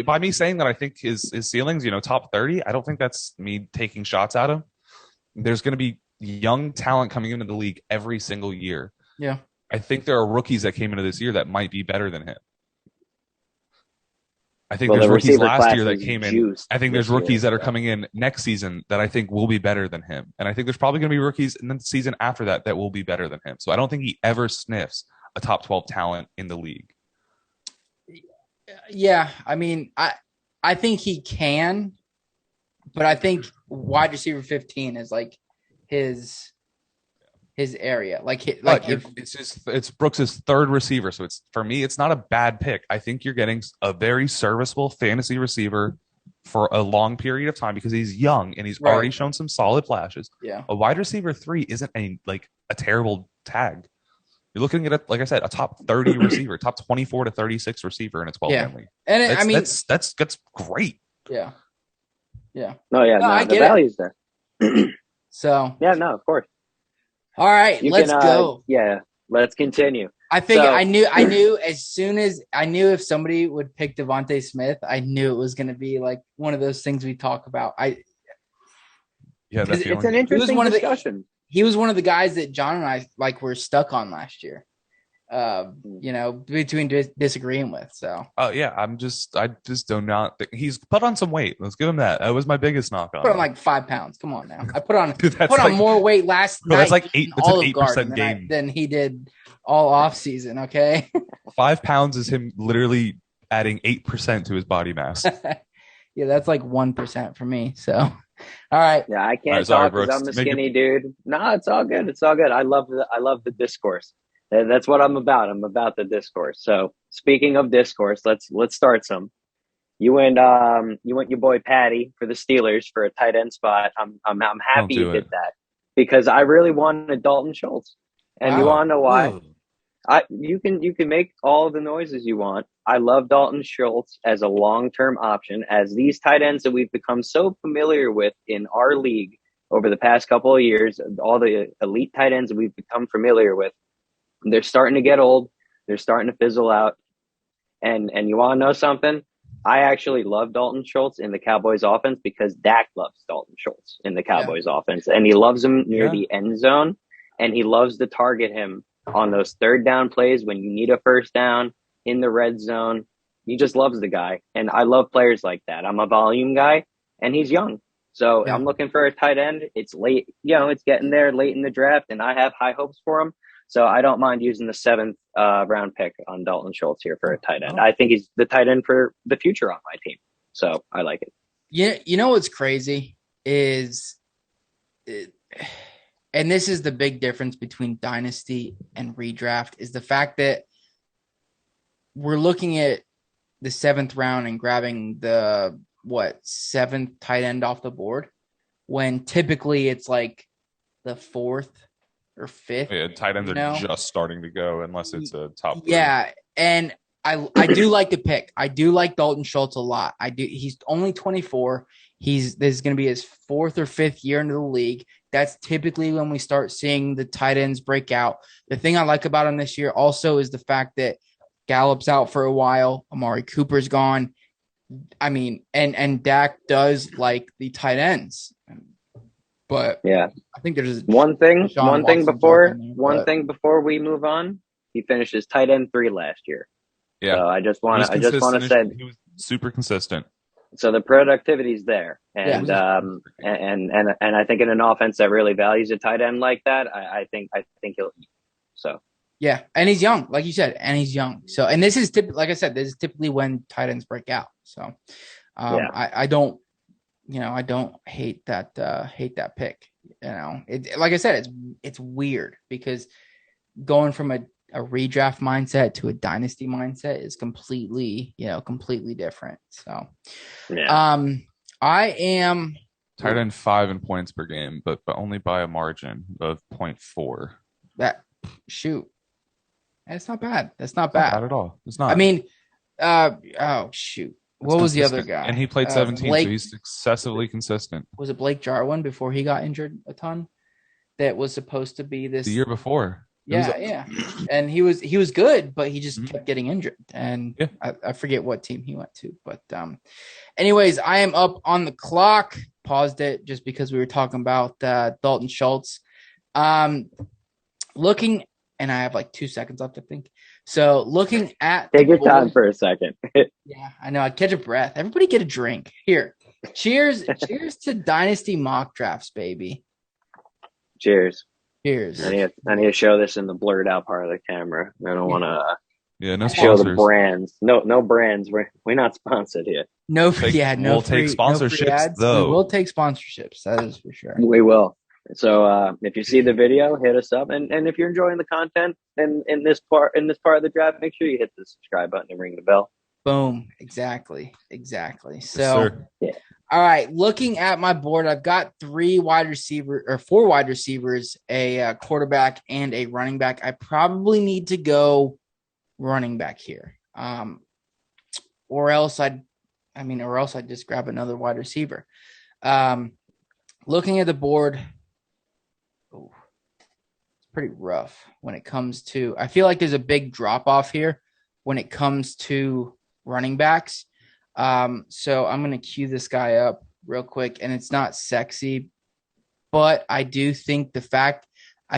by me saying that I think his ceiling's top 30, I don't think that's me taking shots at him. There's going to be young talent coming into the league every single year. Yeah, I think there are rookies that came into this year that might be better than him. I think there's rookies last year that came in. I think there's rookies that are coming in next season that I think will be better than him. And I think there's probably going to be rookies in the season after that that will be better than him. So I don't think he ever sniffs a top 12 talent in the league. Yeah, I mean, I think he can, but I think wide receiver 15 is like his area. It's Brooks's third receiver, so for me it's not a bad pick. I think you're getting a very serviceable fantasy receiver for a long period of time because he's young and he's already shown some solid flashes. Yeah, a wide receiver 3 isn't a terrible tag. You're looking at like I said, a top 30 receiver, top 24 to 36 receiver in a 12-man league. And that's great. Yeah. The value's there. So of course. All right, let's go. Yeah, let's continue. I think I knew as soon as I knew if somebody would pick Devontae Smith, I knew it was going to be like one of those things we talk about. It's an interesting discussion. He was one of the guys that John and I were stuck on last year. Between disagreeing with. So. Oh yeah, I just do not think he's put on some weight. Let's give him that. That was my biggest knock on. Put on like 5 pounds. Come on now. I put on more weight last night. That's like 8% gain than he did all off season. Okay. 5 pounds is him literally adding 8% to his body mass. Yeah, that's like 1% for me. So. All right. Yeah, I can't talk because I'm a skinny dude. No, it's all good. It's all good. I love the discourse. That's what I'm about. I'm about the discourse. So speaking of discourse, let's start some. You went your boy Patty for the Steelers for a tight end spot. I'm happy you did that because I really wanted Dalton Schultz, and you want to know why? You can make all the noises you want. I love Dalton Schultz as a long-term option, as these tight ends that we've become so familiar with in our league over the past couple of years, all the elite tight ends that we've become familiar with. They're starting to get old. They're starting to fizzle out. And you want to know something? I actually love Dalton Schultz in the Cowboys offense because Dak loves Dalton Schultz in the Cowboys offense. And he loves him near the end zone. And he loves to target him on those third down plays when you need a first down in the red zone. He just loves the guy. And I love players like that. I'm a volume guy and he's young. So I'm looking for a tight end. It's late, it's getting there late in the draft and I have high hopes for him. So I don't mind using the 7th round pick on Dalton Schultz here for a tight end. I think he's the tight end for the future on my team. So I like it. Yeah, you know what's crazy is, and this is the big difference between dynasty and redraft, is the fact that we're looking at the 7th round and grabbing the 7th tight end off the board, when typically it's like the 4th or 5th. Yeah, tight ends are just starting to go unless it's a top 3. Yeah, and I do like the pick. I do like Dalton Schultz a lot. I do. He's only 24. This is going to be his 4th or 5th year into the league. That's typically when we start seeing the tight ends break out. The thing I like about him this year also is the fact that Gallup's out for a while. Amari Cooper's gone. I mean, and Dak does like the tight ends. But yeah, I think there's one thing before we move on. He finished his tight end 3 last year. Yeah, so I just want to say he was super consistent. So the productivity's there, and I think in an offense that really values a tight end like that, I think he'll. So yeah, and he's young, like you said, and he's young. So and this is like I said, this is typically when tight ends break out. So I don't. I don't hate that pick. Like I said, it's weird because going from a redraft mindset to a dynasty mindset is completely different. So, I am tight end 5 in points per game, but only by a margin of 0.4. That shoot. And it's not bad. That's not It's not bad. bad at all. It's not. I mean, oh shoot, It's what was the other consistent. guy? And he played 17, Blake, so he's excessively consistent. was it Blake Jarwin before he got injured a ton? That was supposed to be this The year before. Yeah. And he was good, but he just kept getting injured. And Yeah. I forget what team he went to. But anyways, I am up on the clock. Paused it just because we were talking about Dalton Schultz. Looking, and I have like 2 seconds left, I think. So looking at Take your time for a second. Yeah, I know. I catch a breath. Everybody get a drink. Here. Cheers. Cheers to Dynasty Mock Drafts, baby. Cheers. Cheers. I need to show this in the blurred out part of the camera. I don't want to no show sponsors. the brands. No brands. We're not sponsored here. We'll take free, sponsorships, no free ads. though. We will take sponsorships. That is for sure. We will. So if you see the video, hit us up, and if you're enjoying the content in this part of the draft, make sure you hit the subscribe button and ring the bell. Boom. Exactly. So, Yes, yeah. All right. Looking at my board, I've got 4 wide receivers, a quarterback, and a running back. I probably need to go running back here, or else I'd just grab another wide receiver. Looking at the board, it's pretty rough when it comes to. I feel like there's a big drop off here when it comes to running backs. So I'm going to cue this guy up real quick, and it's not sexy, but I do think I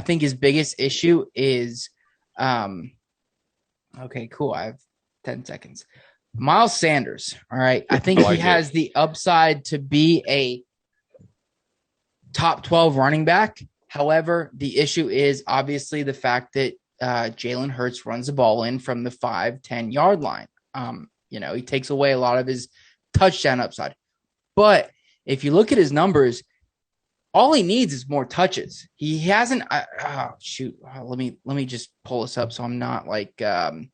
think his biggest issue is, okay, cool. I have 10 seconds. Miles Sanders. All right. I think he has the upside to be a top 12 running back. However, the issue is obviously the fact that Jalen Hurts runs the ball in from the 5-10 yard line. He takes away a lot of his touchdown upside. But if you look at his numbers, all he needs is more touches. He hasn't. Let me just pull this up so I'm not like talking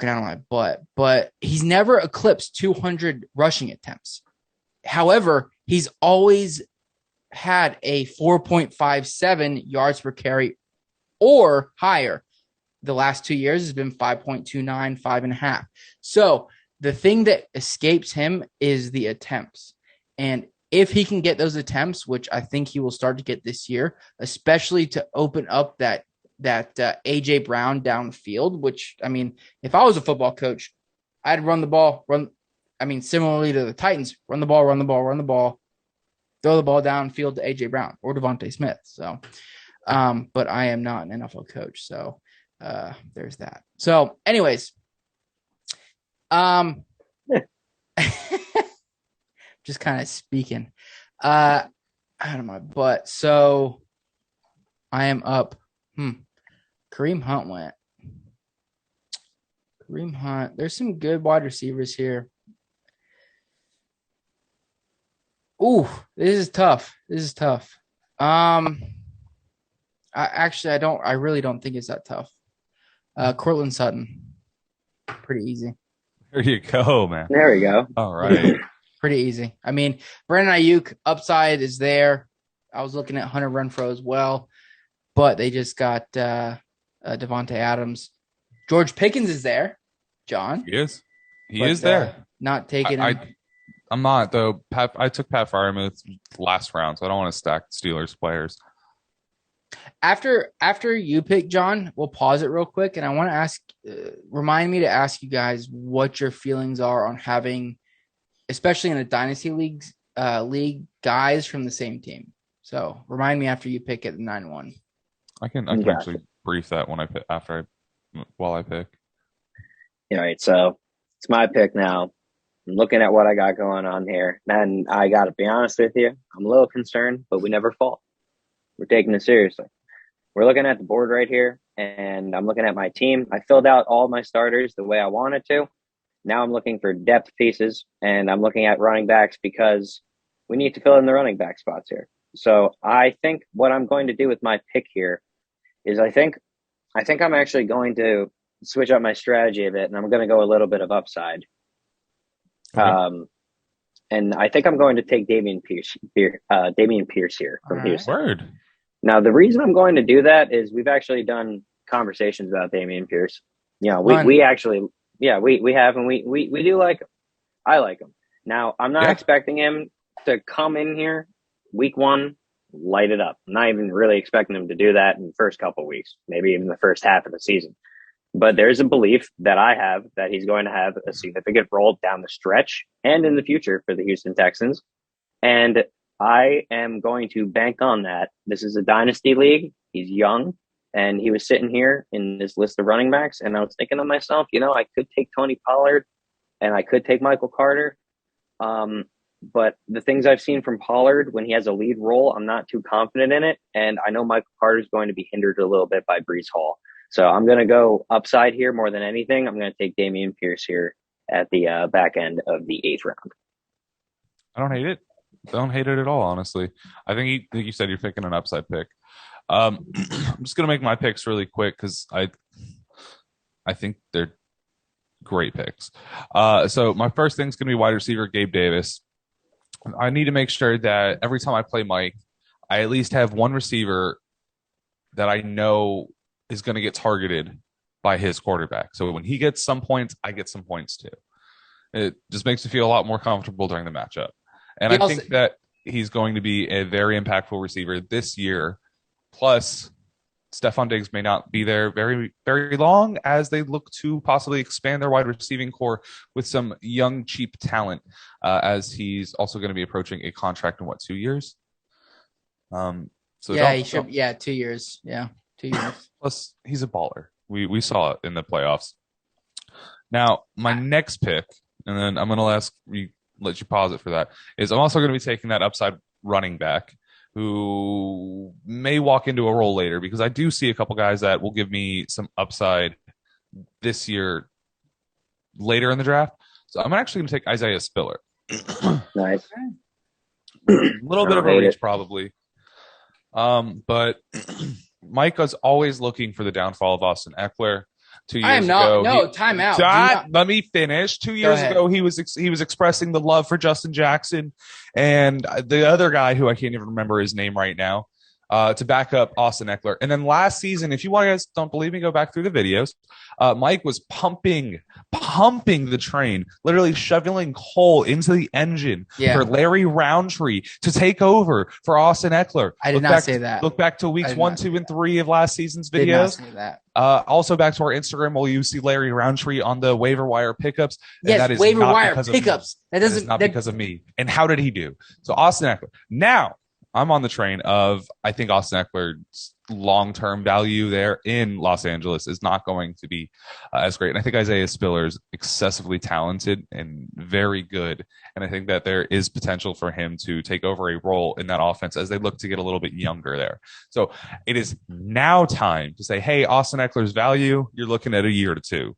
out of my butt. But he's never eclipsed 200 rushing attempts. However, he's always had a 4.57 yards per carry or higher. The last 2 years has been 5.29, 5.5. So the thing that escapes him is the attempts. And if he can get those attempts, which I think he will start to get this year, especially to open up that AJ Brown downfield, which, I mean, if I was a football coach, I'd run the ball, similarly to the Titans, run the ball, throw the ball downfield to AJ Brown or Devontae Smith. So, but I am not an NFL coach. So, there's that. So anyways, just kind of speaking out of my butt. So I am up. Kareem Hunt went. Kareem Hunt. There's some good wide receivers here. Ooh, this is tough. I really don't think it's that tough. Cortland Sutton. Pretty easy. There you go, man. There we go. All right. Pretty easy. I mean, Brandon Ayuk upside is there. I was looking at Hunter Renfrow as well, but they just got Devontae Adams. George Pickens is there, John. He is. He is there. Not taking him. I'm not, though. I took Pat Freiermuth last round, so I don't want to stack Steelers players. After you pick, John, we'll pause it real quick, and I want to remind me to ask you guys what your feelings are on having, especially in a dynasty league, guys from the same team. So remind me after you pick at 9-1. I can actually brief that when I pick while I pick. All right, so it's my pick now. I'm looking at what I got going on here, and I got to be honest with you, I'm a little concerned, but we never fall. We're taking it seriously. We're looking at the board right here, and I'm looking at my team. I filled out all my starters the way I wanted to. Now I'm looking for depth pieces, and I'm looking at running backs because we need to fill in the running back spots here. So I think what I'm going to do with my pick here is I think I'm actually going to switch up my strategy a bit, and I'm going to go a little bit of upside. Okay. And I think I'm going to take Dameon Pierce here from Houston. Word. Now, the reason I'm going to do that is we've actually done conversations about Dameon Pierce. You know, Run. we actually, yeah, we have, and we do like him. I like him. Now, I'm not expecting him to come in here week one, light it up. I'm not even really expecting him to do that in the first couple of weeks, maybe even the first half of the season. But there's a belief that I have that he's going to have a significant role down the stretch and in the future for the Houston Texans. And I am going to bank on that. This is a dynasty league. He's young, and he was sitting here in this list of running backs. And I was thinking to myself, you know, I could take Tony Pollard and I could take Michael Carter. But the things I've seen from Pollard when he has a lead role, I'm not too confident in it. And I know Michael Carter is going to be hindered a little bit by Breece Hall. So I'm going to go upside here more than anything. I'm going to take Dameon Pierce here at the back end of the 8th round. I don't hate it. Don't hate it at all, honestly. I think you said you're picking an upside pick. I'm just going to make my picks really quick because I think they're great picks. So my first thing is going to be wide receiver Gabe Davis. I need to make sure that every time I play Mike, I at least have one receiver that I know is going to get targeted by his quarterback. So when he gets some points, I get some points too. It just makes me feel a lot more comfortable during the matchup. And I think that he's going to be a very impactful receiver this year. Plus, Stephon Diggs may not be there very, very long as they look to possibly expand their wide receiving core with some young, cheap talent, as he's also going to be approaching a contract in 2 years? So yeah, he should. Yeah, 2 years. Yeah, 2 years. Plus, he's a baller. We saw it in the playoffs. Now, my next pick, and then I'm going to let you pause it for that, is I'm also going to be taking that upside running back who may walk into a role later, because I do see a couple guys that will give me some upside this year later in the draft. So I'm actually going to take Isaiah Spiller. Nice. A little bit of a reach, probably. But Mike was always looking for the downfall of Austin Eckler. 2 years I am not. ago, No, time out. Let me finish. 2 years ago, he was expressing the love for Justin Jackson and the other guy who I can't even remember his name right now, to back up Austin Eckler. And then last season, if you guys don't believe me, go back through the videos. Mike was pumping the train, literally shoveling coal into the engine for Larry Roundtree to take over for Austin Eckler. I did not say that. Look back to weeks 1, 2, and 3 of last season's videos. Did not say that. Also back to our Instagram where you see Larry Roundtree on the waiver wire pickups. Yes, that is waiver wire pickups. That is not because of me. And how did he do? So Austin Eckler. Now, I'm on the train of, I think Austin Eckler's long-term value there in Los Angeles is not going to be as great. And I think Isaiah Spiller is excessively talented and very good. And I think that there is potential for him to take over a role in that offense as they look to get a little bit younger there. So it is now time to say, hey, Austin Eckler's value, you're looking at a year to 2.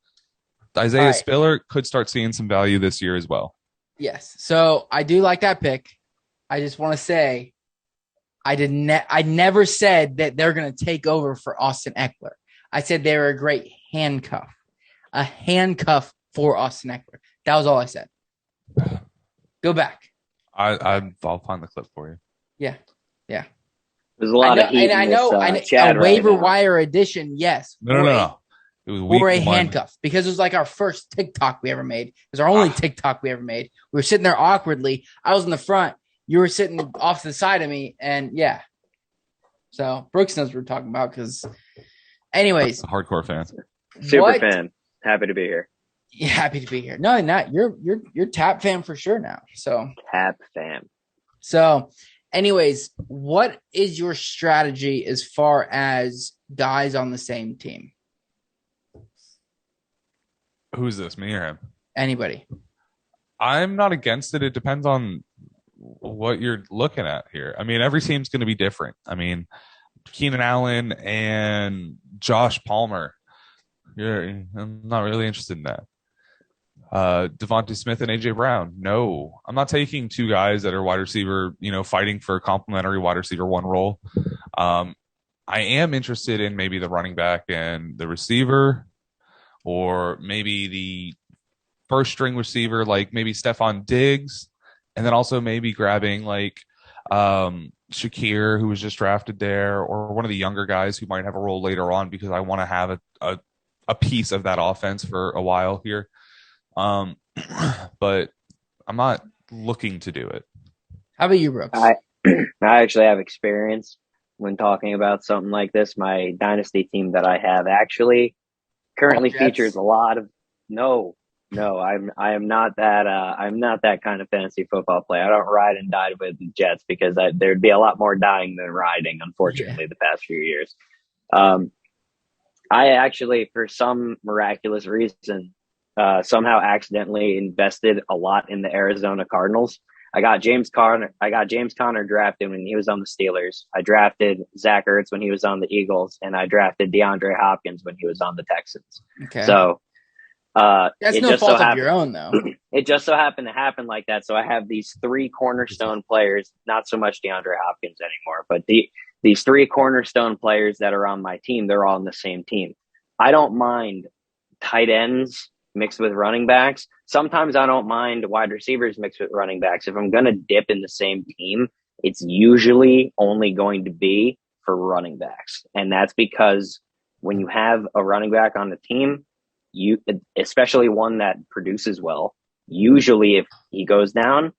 Isaiah Spiller could start seeing some value this year as well. Yes. So I do like that pick. I just want to say, I never said that they're going to take over for Austin Eckler. I said they were a great handcuff for Austin Eckler. That was all I said. Go back. I'll find the clip for you. Yeah. There's a lot of heat and in a waiver wire edition. Yes. No. It was week 1. Handcuff, because it was like our first TikTok we ever made. It was our only TikTok we ever made. We were sitting there awkwardly. I was in the front. You were sitting off to the side of me, and yeah. So Brooks knows what we're talking about, because, anyways, hardcore fan, super fan, happy to be here. Yeah, happy to be here. No, not you're Tap fan for sure now. So Tap fan. So, anyways, what is your strategy as far as guys on the same team? Who's this, me or him? Anybody. I'm not against it. It depends on what you're looking at here. I mean, every team's going to be different. I mean, Keenan Allen and Josh Palmer. I'm not really interested in that. Devontae Smith and AJ Brown. No, I'm not taking 2 guys that are wide receiver, fighting for a complimentary wide receiver 1 role. I am interested in maybe the running back and the receiver, or maybe the first string receiver, like maybe Stephon Diggs. And then also maybe grabbing like Shakir, who was just drafted there, or one of the younger guys who might have a role later on because I want to have a piece of that offense for a while here. But I'm not looking to do it. How about you, Brooks? I actually have experience when talking about something like this. My dynasty team that I have actually currently features a lot of I am not that I'm not that kind of fantasy football player. I don't ride and die with the Jets because there'd be a lot more dying than riding, unfortunately, the past few years. I actually, for some miraculous reason, somehow accidentally invested a lot in the Arizona Cardinals. I got James Conner drafted when he was on the Steelers. I drafted Zach Ertz when he was on the Eagles, and I drafted DeAndre Hopkins when he was on the Texans. Okay. So that's no fault of your own, though. It just so happened to happen like that. So I have these 3 cornerstone players, not so much DeAndre Hopkins anymore, but these 3 cornerstone players that are on my team, they're all on the same team. I don't mind tight ends mixed with running backs. Sometimes I don't mind wide receivers mixed with running backs. If I'm going to dip in the same team, it's usually only going to be for running backs. And that's because when you have a running back on the team, especially one that produces well, usually if he goes down,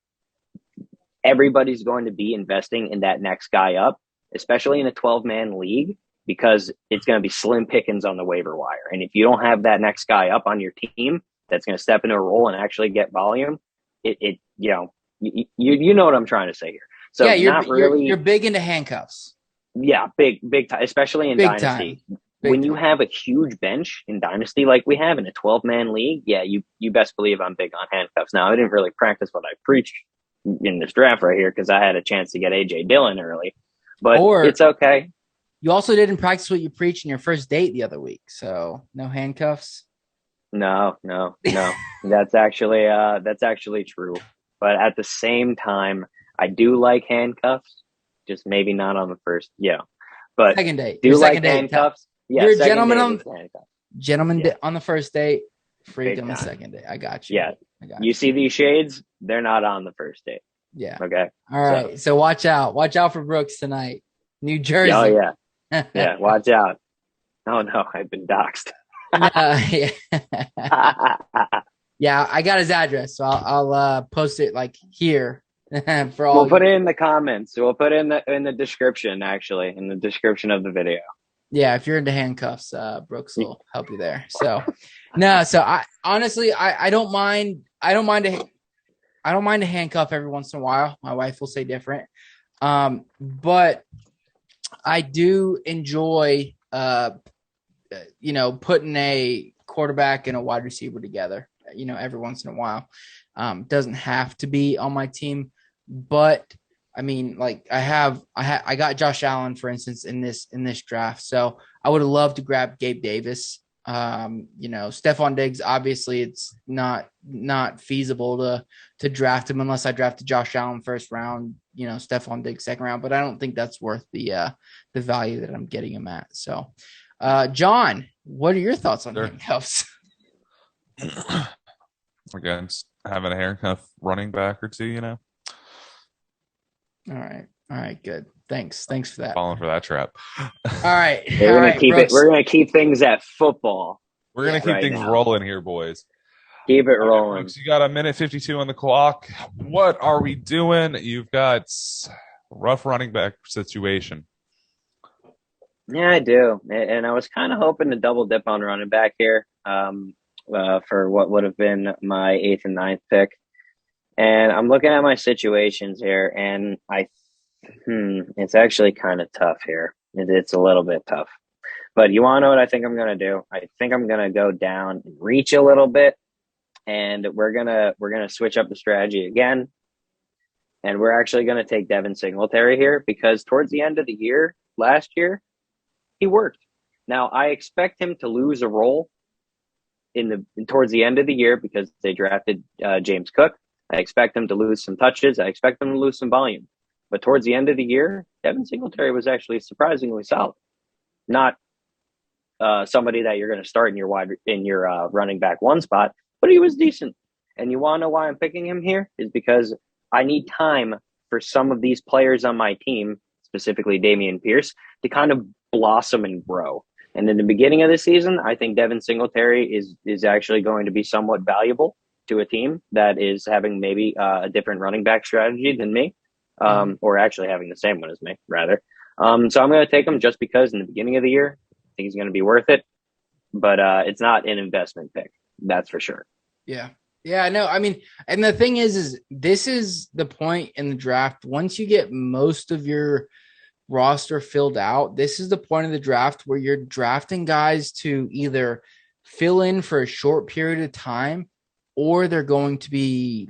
everybody's going to be investing in that next guy up, especially in a 12-man league, because it's going to be slim pickings on the waiver wire. And if you don't have that next guy up on your team that's going to step into a role and actually get volume, you know what I'm trying to say here. So yeah, you're big into handcuffs. Yeah, big time, especially in Dynasty. When you have a huge bench in Dynasty like we have in a 12-man league, yeah, you best believe I'm big on handcuffs. Now, I didn't really practice what I preached in this draft right here because I had a chance to get A.J. Dillon early, but it's okay. You also didn't practice what you preached in your first date the other week, so no handcuffs? No. That's actually true. But at the same time, I do like handcuffs, just maybe not on the first, but second date. Do you like handcuffs? Yeah, you're a gentleman on the first date, freak on the second date. I got you. Yeah. You see these shades? They're not on the first date. Yeah. Okay. All right. So watch out. Watch out for Brooks tonight. New Jersey. Oh, yeah. Yeah, watch out. Oh, no, I've been doxxed. Yeah, I got his address, so I'll post it like here for all. We'll put it in the comments. We'll put it in the description, actually, in the description of the video. Yeah, if you're into handcuffs, Brooks will help you there. So, so I honestly, I don't mind. I don't mind to handcuff every once in a while. My wife will say different, but I do enjoy, putting a quarterback and a wide receiver together, every once in a while. Doesn't have to be on my team, but I mean, like I got Josh Allen, for instance, in this draft. So I would have loved to grab Gabe Davis. Stephon Diggs, obviously it's not feasible to draft him unless I drafted Josh Allen first round, Stephon Diggs second round, but I don't think that's worth the value that I'm getting him at. So, John, what are your thoughts on handcuffs? Against having a handcuff running back or two, All right, good. Thanks for that. Falling for that trap. All right. We're gonna keep things at football. We're gonna keep things rolling here, boys. Keep it rolling. Folks, you got a minute 52 on the clock. What are we doing? You've got a rough running back situation. Yeah, I do. And I was kind of hoping to double dip on running back here for what would have been my 8th and 9th pick. And I'm looking at my situations here, and it's actually kind of tough here. It's a little bit tough. But you want to know what I think I'm going to do? I think I'm going to go down and reach a little bit, and we're gonna switch up the strategy again. And we're actually going to take Devin Singletary here because towards the end of the year, last year, he worked. Now, I expect him to lose a role towards the end of the year because they drafted James Cook. I expect him to lose some touches. I expect him to lose some volume. But towards the end of the year, Devin Singletary was actually surprisingly solid. Not somebody that you're going to start in your running back one spot, but he was decent. And you want to know why I'm picking him here? Is because I need time for some of these players on my team specifically Dameon Pierce, to kind of blossom and grow. And in the beginning of the season, I think Devin Singletary is actually going to be somewhat valuable to a team that is having maybe a different running back strategy than me, or actually having the same one as me, rather. So I'm going to take him just because in the beginning of the year, I think he's going to be worth it. But it's not an investment pick. That's for sure. Yeah. Yeah, no, I mean, and the thing is this is the point in the draft. Once you get most of your roster filled out, this is the point of the draft where you're drafting guys to either fill in for a short period of time, or they're going to be,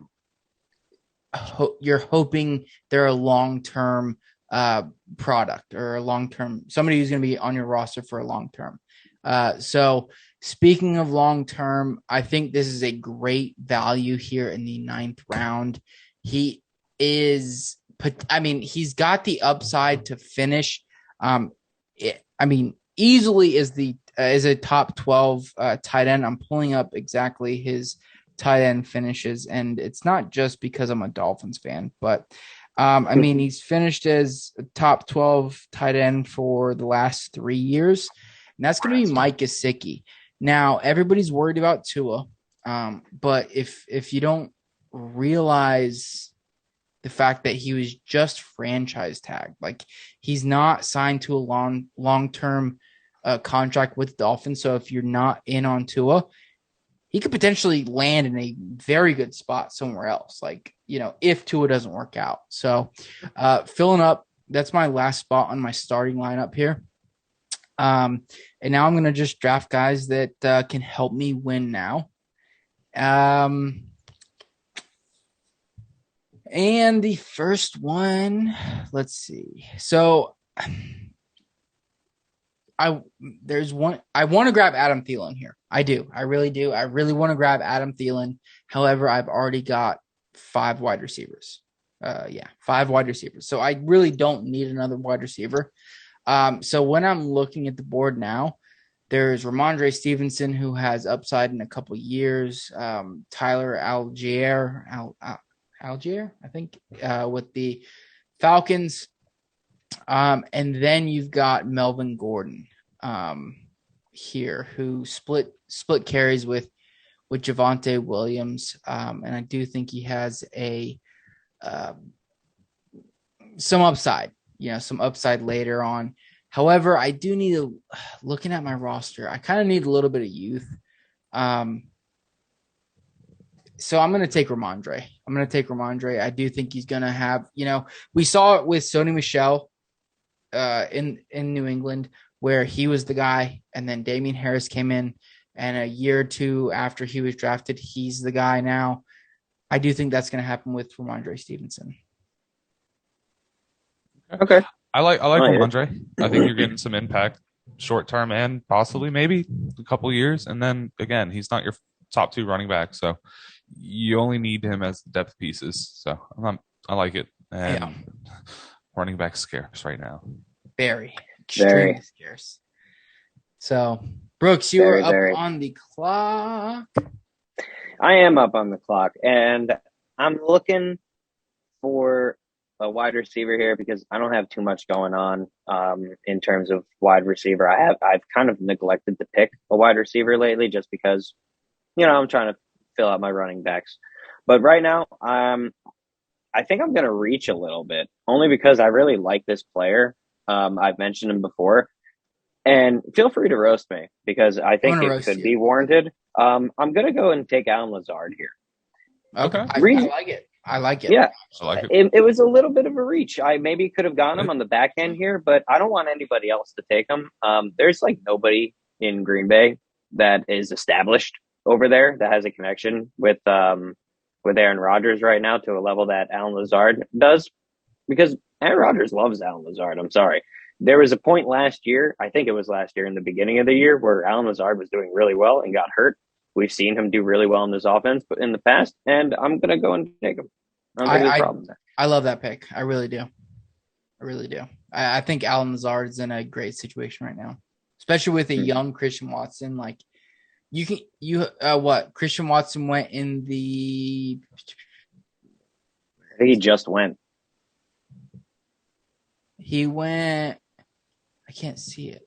you're hoping they're a long-term product or a long-term, somebody who's going to be on your roster for a long-term. So speaking of long-term, I think this is a great value here in the 9th round. He is, he's got the upside to finish. Easily is a top 12 tight end. I'm pulling up exactly his tight end finishes, and it's not just because I'm a Dolphins fan, but he's finished as a top 12 tight end for the last 3 years, and that's going to be Mike Gesicki. Now, everybody's worried about Tua, but if you don't realize the fact that he was just franchise tagged, like he's not signed to a long-term contract with the Dolphins, so if you're not in on Tua, he could potentially land in a very good spot somewhere else, like, if Tua doesn't work out. So filling up, that's my last spot on my starting lineup here. And now I'm going to just draft guys that can help me win now. And the first one, let's see. So I want to grab Adam Thielen here. I do. I really do. I really want to grab Adam Thielen. However, I've already got 5 wide receivers. 5 wide receivers. So I really don't need another wide receiver. So when I'm looking at the board now, there's Ramondre Stevenson, who has upside in a couple years. Tyler Algier, I think, with the Falcons. And then you've got Melvin Gordon here, who split carries with Javonte Williams. And I do think he has some upside, some upside later on. However, I do need looking at my roster, I kind of need a little bit of youth. So I'm going to take Ramondre. I do think he's going to have, we saw it with Sony Michel in New England, where he was the guy, and then Damian Harris came in, and a year or two after he was drafted, he's the guy now. I do think that's going to happen with Ramondre Stevenson. Okay. I like Ramondre. I think you're getting some impact short term and possibly maybe a couple years. And then again, he's not your top 2 running back, so you only need him as depth pieces. So I like it. And running back scarce right now. Very extremely scarce. So Brooks, you are up on the clock. I am up on the clock, and I'm looking for a wide receiver here because I don't have too much going on in terms of wide receiver. I've kind of neglected to pick a wide receiver lately just because, I'm trying to fill out my running backs. But right now, I think I'm going to reach a little bit, only because I really like this player. I've mentioned him before, and feel free to roast me because I think it could be warranted. I'm going to go and take Alan Lazard here. Okay. I like it. Yeah. I like it. It was a little bit of a reach. I maybe could have gone him on the back end here, but I don't want anybody else to take him. There's nobody in Green Bay that is established over there that has a connection with Aaron Rodgers right now to a level that Alan Lazard does, because Aaron Rodgers loves Alan Lazard. I'm sorry. There was a point last year, I think it was last year in the beginning of the year, where Alan Lazard was doing really well and got hurt. We've seen him do really well in this offense in the past, and I'm going to go and take him. I don't think there's a problem there. I love that pick. I really do. I think Alan Lazard is in a great situation right now, especially with a young Christian Watson. Christian Watson went in the. I think he just went. He went. I can't see it.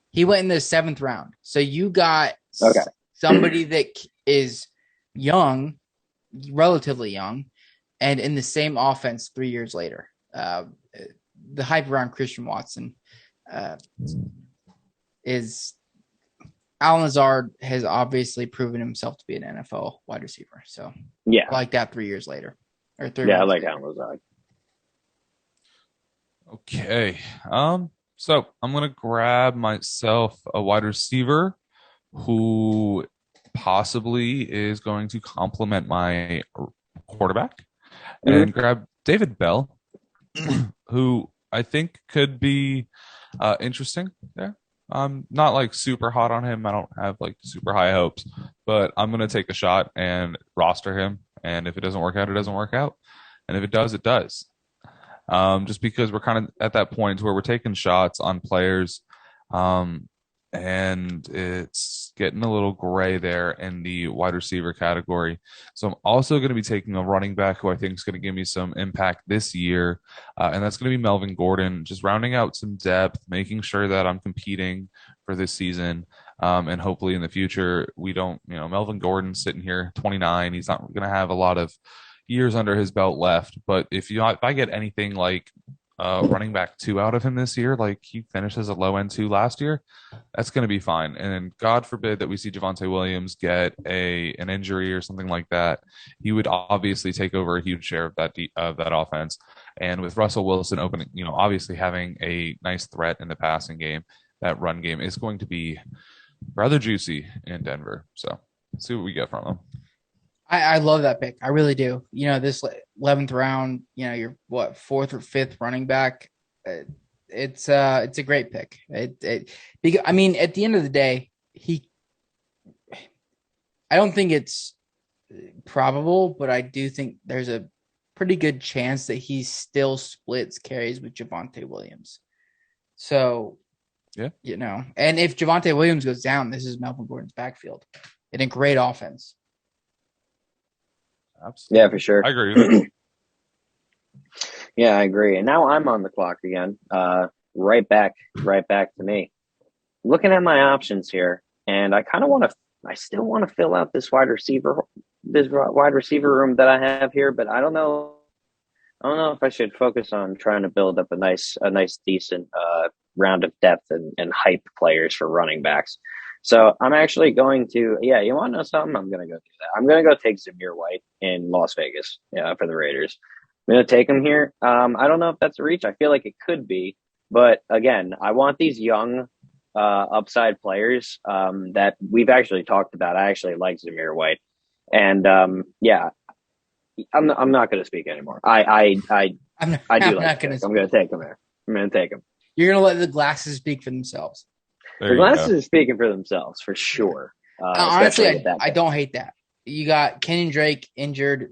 He went in the 7th round. So you got Okay. somebody that is young, relatively young, and in the same offense 3 years later. The hype around Christian Watson is Alan Lazard has obviously proven himself to be an NFL wide receiver. So Yeah. I like that 3 years later. Or 3 Yeah, I rounds like later. Alan Lazard. Okay. So I'm gonna grab myself a wide receiver who possibly is going to complement my quarterback Mhm. and grab David Bell, who I think could be interesting there. I'm not like super hot on him. I don't have like super high hopes, but I'm gonna take a shot and roster him. And if it doesn't work out, it doesn't work out. And if it does, it does. Just because we're kind of at that point where we're taking shots on players, um, and it's getting a little gray there in the wide receiver category. So I'm also going to be taking a running back who I think is going to give me some impact this year, and that's going to be Melvin Gordon, just rounding out some depth, making sure that I'm competing for this season. And hopefully in the future, we don't, Melvin Gordon sitting here 29, he's not going to have a lot of years under his belt left. But if I get anything like running back 2 out of him this year, like he finished as a low end 2 last year, that's going to be fine. And God forbid that we see Javonte Williams get an injury or something like that, he would obviously take over a huge share of that offense. And with Russell Wilson opening, obviously having a nice threat in the passing game, that run game is going to be rather juicy in Denver. So let's see what we get from him. I love that pick. I really do. This 11th round, you're what, 4th or 5th running back. It's a great pick. Because, I mean, at the end of the day, I don't think it's probable, but I do think there's a pretty good chance that he still splits carries with Javonte Williams. So, yeah, and if Javonte Williams goes down, this is Melvin Gordon's backfield in a great offense. Absolutely. Yeah, for sure. I agree with it. Yeah, I agree. And now I'm on the clock again. Right back to me. Looking at my options here, and I still want to fill out this wide receiver room that I have here, but I don't know if I should focus on trying to build up a nice decent round of depth and hype players for running backs. So I'm actually going to, you want to know something? I'm going to go do that. I'm going to go take Zamir White in Las Vegas, for the Raiders. I'm going to take him here. I don't know if that's a reach. I feel like it could be, but again, I want these young upside players that we've actually talked about. I actually like Zamir White, and I'm not going to speak anymore. I do like. I'm going to take him there. I'm going to take him. You're going to let the glasses speak for themselves. The glasses are speaking for themselves for sure. Honestly, I don't hate that. You got Kenyon Drake injured,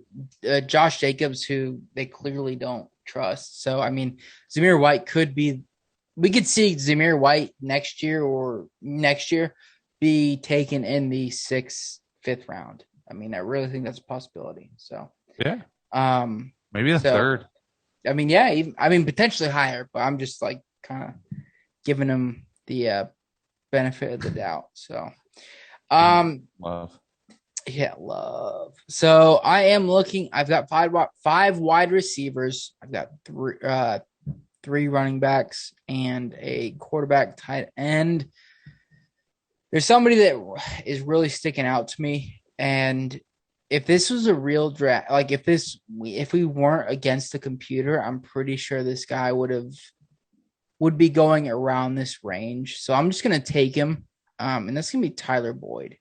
Josh Jacobs, who they clearly don't trust. So, I mean, Zamir White could be. We could see Zamir White next year be taken in the 6th, 5th round. I mean, I really think that's a possibility. So, yeah, maybe the 3rd. I mean, potentially higher, but I'm just like kind of giving him the benefit of the doubt. So, love. Yeah, love. So I am looking. I've got five wide receivers. I've got three running backs and a quarterback, tight end. There's somebody that is really sticking out to me, and if this was a real draft, like if we weren't against the computer, I'm pretty sure this guy would be going around this range. So I'm just gonna take him, and that's gonna be Tyler Boyd.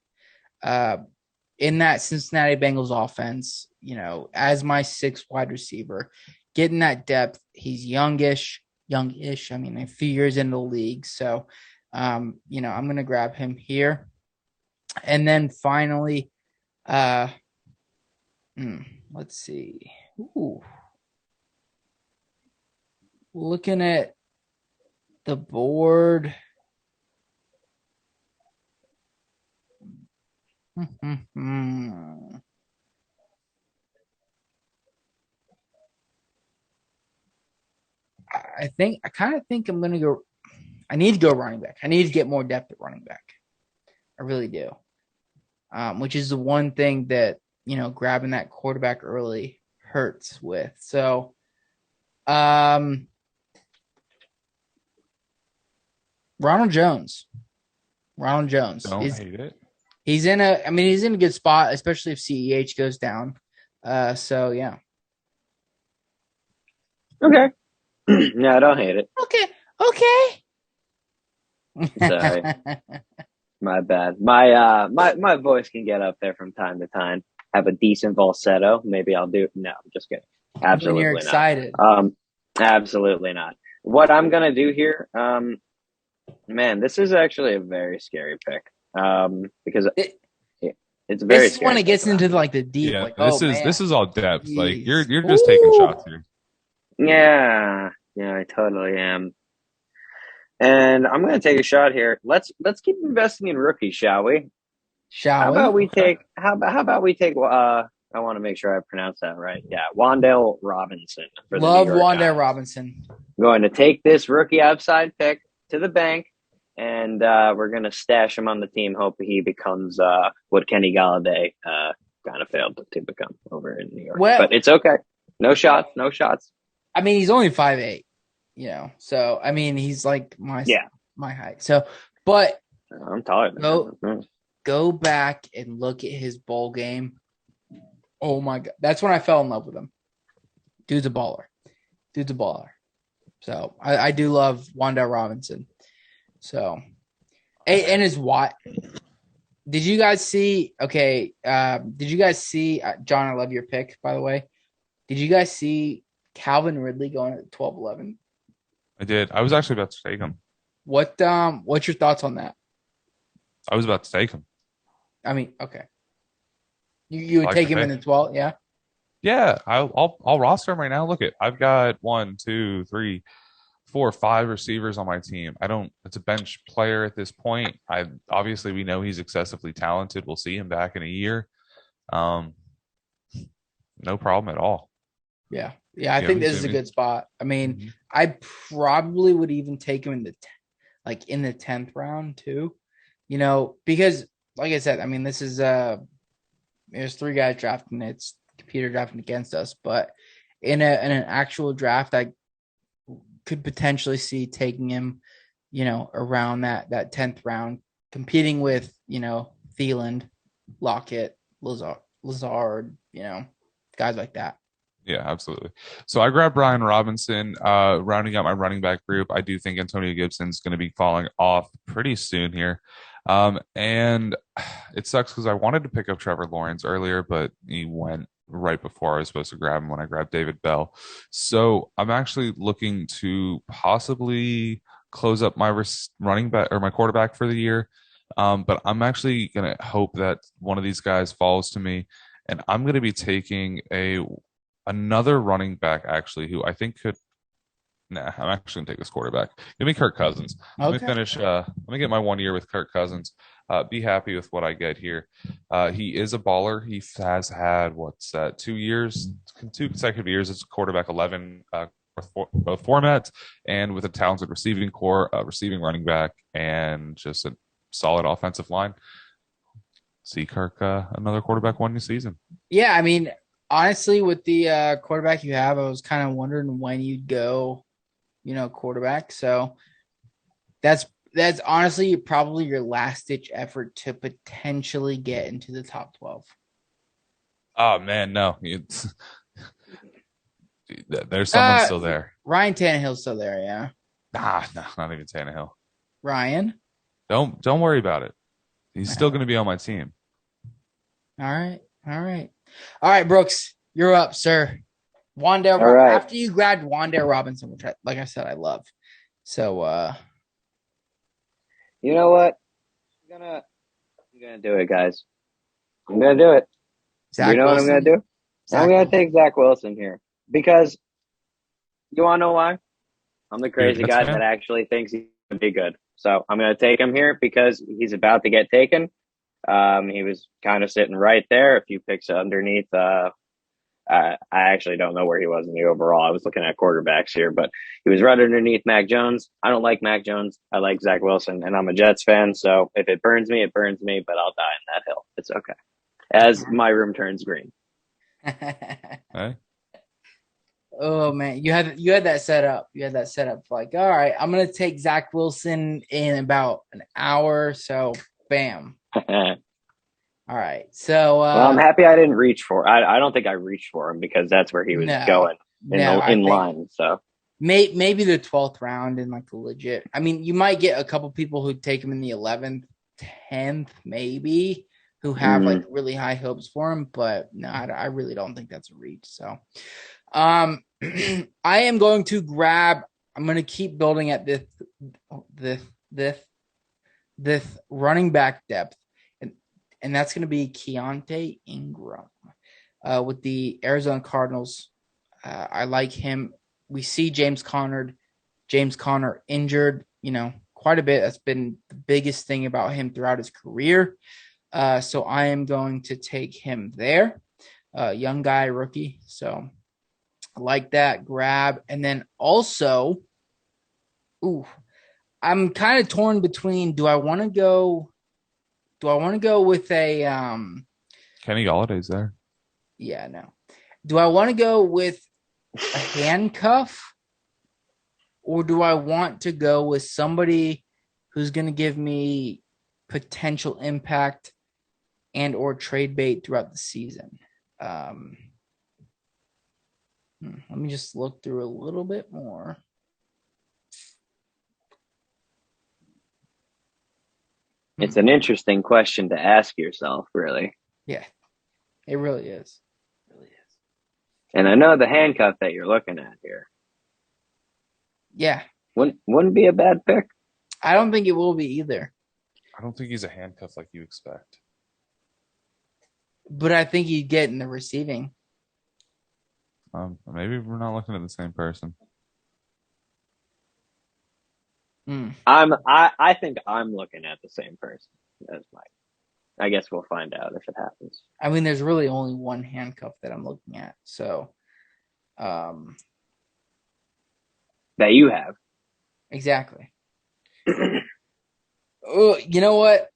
In that Cincinnati Bengals offense, as my 6th wide receiver, getting that depth. He's youngish. I mean, a few years into the league. So, I'm going to grab him here. And then finally, let's see. Ooh. Looking at the board. I'm I kind of think I'm going to go. I need to go running back. I need to get more depth at running back. I really do. Which is the one thing that, grabbing that quarterback early hurts with. So, Ronald Jones. Don't hate it. He's in a good spot, especially if CEH goes down. So yeah. Okay. No, I don't hate it. Okay. Sorry. My bad. My voice can get up there from time to time. Have a decent falsetto. Maybe I'll do. No, I'm just kidding. Absolutely you're excited. not. Absolutely not. What I'm gonna do here, man, this is actually a very scary pick. Because it's very. This is when it gets into like the deep. Yeah, like, this is all depth. Jeez. Like you're just taking shots here. Yeah, I totally am. And I'm going to take a shot here. Let's keep investing in rookies, shall we? How about we take? I want to make sure I pronounce that right. Yeah, Wan'Dale Robinson. Love Wan'Dale Robinson. I'm going to take this rookie upside pick to the bank, and we're going to stash him on the team. Hope he becomes what Kenny Galladay kind of failed to become over in New York. Well, but it's okay. No shots. I mean, he's only 5'8", so I mean, he's like my height. So, but I'm taller than him. Go back and look at his bowl game. Oh my God. That's when I fell in love with him. Dude's a baller. So I do love Wan'Dale Robinson. So, and his what? Did you guys see? Okay. Did you guys see? John, I love your pick, by the way. Did you guys see Calvin Ridley going at 12-11? I did. I was actually about to take him. What's your thoughts on that? I was about to take him. I mean, okay. You would take him in the 12th, yeah? Yeah, I'll roster him right now. Look I've got 1, 2, 3, 4, 5 receivers on my team. It's a bench player at this point. Obviously we know he's excessively talented. We'll see him back in a year. No problem at all. Yeah. Yeah, I think this is a good spot. I mean, I probably would even take him in the 10th round too. Because like I said, I mean, this is there's 3 guys drafting. It's computer drafting against us, but in an actual draft, I could potentially see taking him, around that 10th round, competing with, Thielen, Lockett, Lazard, guys like that. Yeah, absolutely. So I grabbed Brian Robinson, rounding out my running back group. I do think Antonio Gibson's going to be falling off pretty soon here. And it sucks because I wanted to pick up Trevor Lawrence earlier, but he went right before I was supposed to grab him when I grabbed David Bell. So I'm actually looking to possibly close up my running back or my quarterback for the year. But I'm actually going to hope that one of these guys falls to me, and I'm going to be taking another running back actually who I think could. Nah, I'm actually gonna take this quarterback. Give me Kirk Cousins. Okay. Let me finish. Let me get my 1 year with Kirk Cousins. Be happy with what I get here. He is a baller. He has had 2 consecutive years as quarterback 11 both formats, and with a talented receiving core, receiving running back, and just a solid offensive line. See Kirk another quarterback 1 season. Yeah, I mean, honestly, with the quarterback you have, I was kind of wondering when you'd go, quarterback. So that's honestly probably your last ditch effort to potentially get into the top 12. Oh man, no. There's someone still there. Ryan Tannehill's still there, yeah. Nah, not even Tannehill. Ryan? Don't worry about it. He's still going to be on my team. All right, Brooks, you're up, sir. Wan'Dale. Right. After you grabbed Wan'Dale Robinson, which, like I said, I love. So, you know what? I'm gonna do it, guys. I'm gonna do it. Zach What I'm gonna do? I'm gonna take Zach Wilson here because you wanna know why? I'm the crazy guy that actually thinks he's gonna be good. So I'm gonna take him here because he's about to get taken. He was kind of sitting right there, a few picks underneath I actually don't know where he was in the overall. I was looking at quarterbacks here, but he was right underneath Mac Jones. I don't like Mac Jones. I like Zach Wilson, and I'm a Jets fan. So if it burns me, it burns me, but I'll die in that hill. It's okay. As my room turns green. Hey. Oh man, you had that set up. You had that set up like, all right, I'm gonna take Zach Wilson in about an hour. So bam. All right. So well, I'm happy I didn't reach for. I don't think I reached for him because that's where he was going in line. So maybe the 12th round in like the legit. I mean, you might get a couple people who take him in the 11th, 10th, maybe, who have like really high hopes for him. But no, I really don't think that's a reach. So, I am going to grab. I'm going to keep building at this running back depth. And that's going to be Keontae Ingram with the Arizona Cardinals. I like him. We see James Conner injured, quite a bit. That's been the biggest thing about him throughout his career. So I am going to take him there. Young guy, rookie. So I like that grab. And then also, I'm kind of torn between, do I want to go with a Kenny Galladay's there? Yeah, no. Do I want to go with a handcuff, or do I want to go with somebody who's going to give me potential impact and or trade bait throughout the season? Let me just look through a little bit more. It's an interesting question to ask yourself, really. Yeah, it really is. It really is. And I know the handcuff that you're looking at here. Yeah. Wouldn't be a bad pick. I don't think it will be either. I don't think he's a handcuff like you expect. But I think you get in the receiving. Maybe we're not looking at the same person. I think I'm looking at the same person as Mike. I guess we'll find out if it happens. I mean, there's really only one handcuff that I'm looking at. So, that you have. Exactly. Oh, you know what?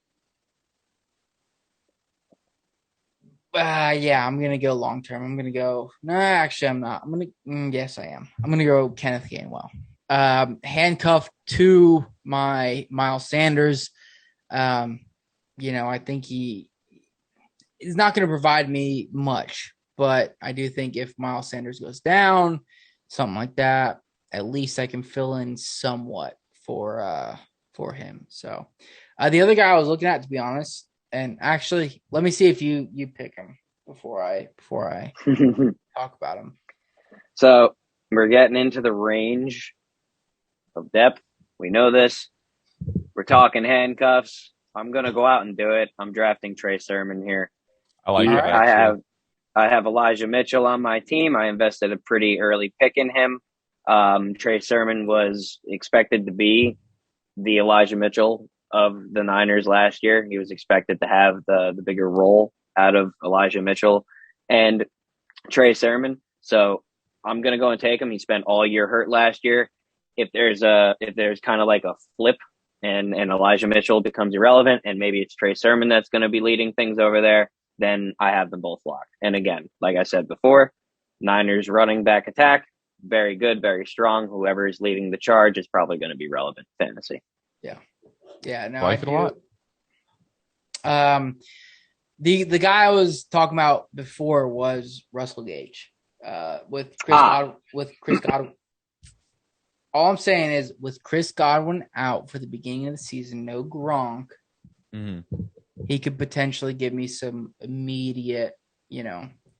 Yeah, I'm gonna go long term. I'm gonna go. No, actually, I'm not. I'm gonna. Yes, I am. I'm gonna go Kenneth Gainwell. Handcuffed to my Miles Sanders. I think he's not going to provide me much, but I do think if Miles Sanders goes down, something like that, at least I can fill in somewhat for him. So the other guy I was looking at, to be honest, and actually, let me see if you pick him before I talk about him. So we're getting into the range of depth. We know this. We're talking handcuffs. I'm gonna go out and do it. I'm drafting Trey Sermon here. I like it. I have Elijah Mitchell on my team. I invested a pretty early pick in him. Trey Sermon was expected to be the Elijah Mitchell of the Niners last year. He was expected to have the bigger role out of Elijah Mitchell and Trey Sermon. So I'm gonna go and take him. He spent all year hurt last year. If there's kind of like a flip and Elijah Mitchell becomes irrelevant and maybe it's Trey Sermon that's going to be leading things over there, then I have them both locked. And again, like I said before, Niners running back attack, very good, very strong. Whoever is leading the charge is probably going to be relevant fantasy. Yeah. Yeah. No, I like it a lot. The guy I was talking about before was Russell Gage with Chris Godwin. All I'm saying is, with Chris Godwin out for the beginning of the season, no Gronk, he could potentially give me some immediate,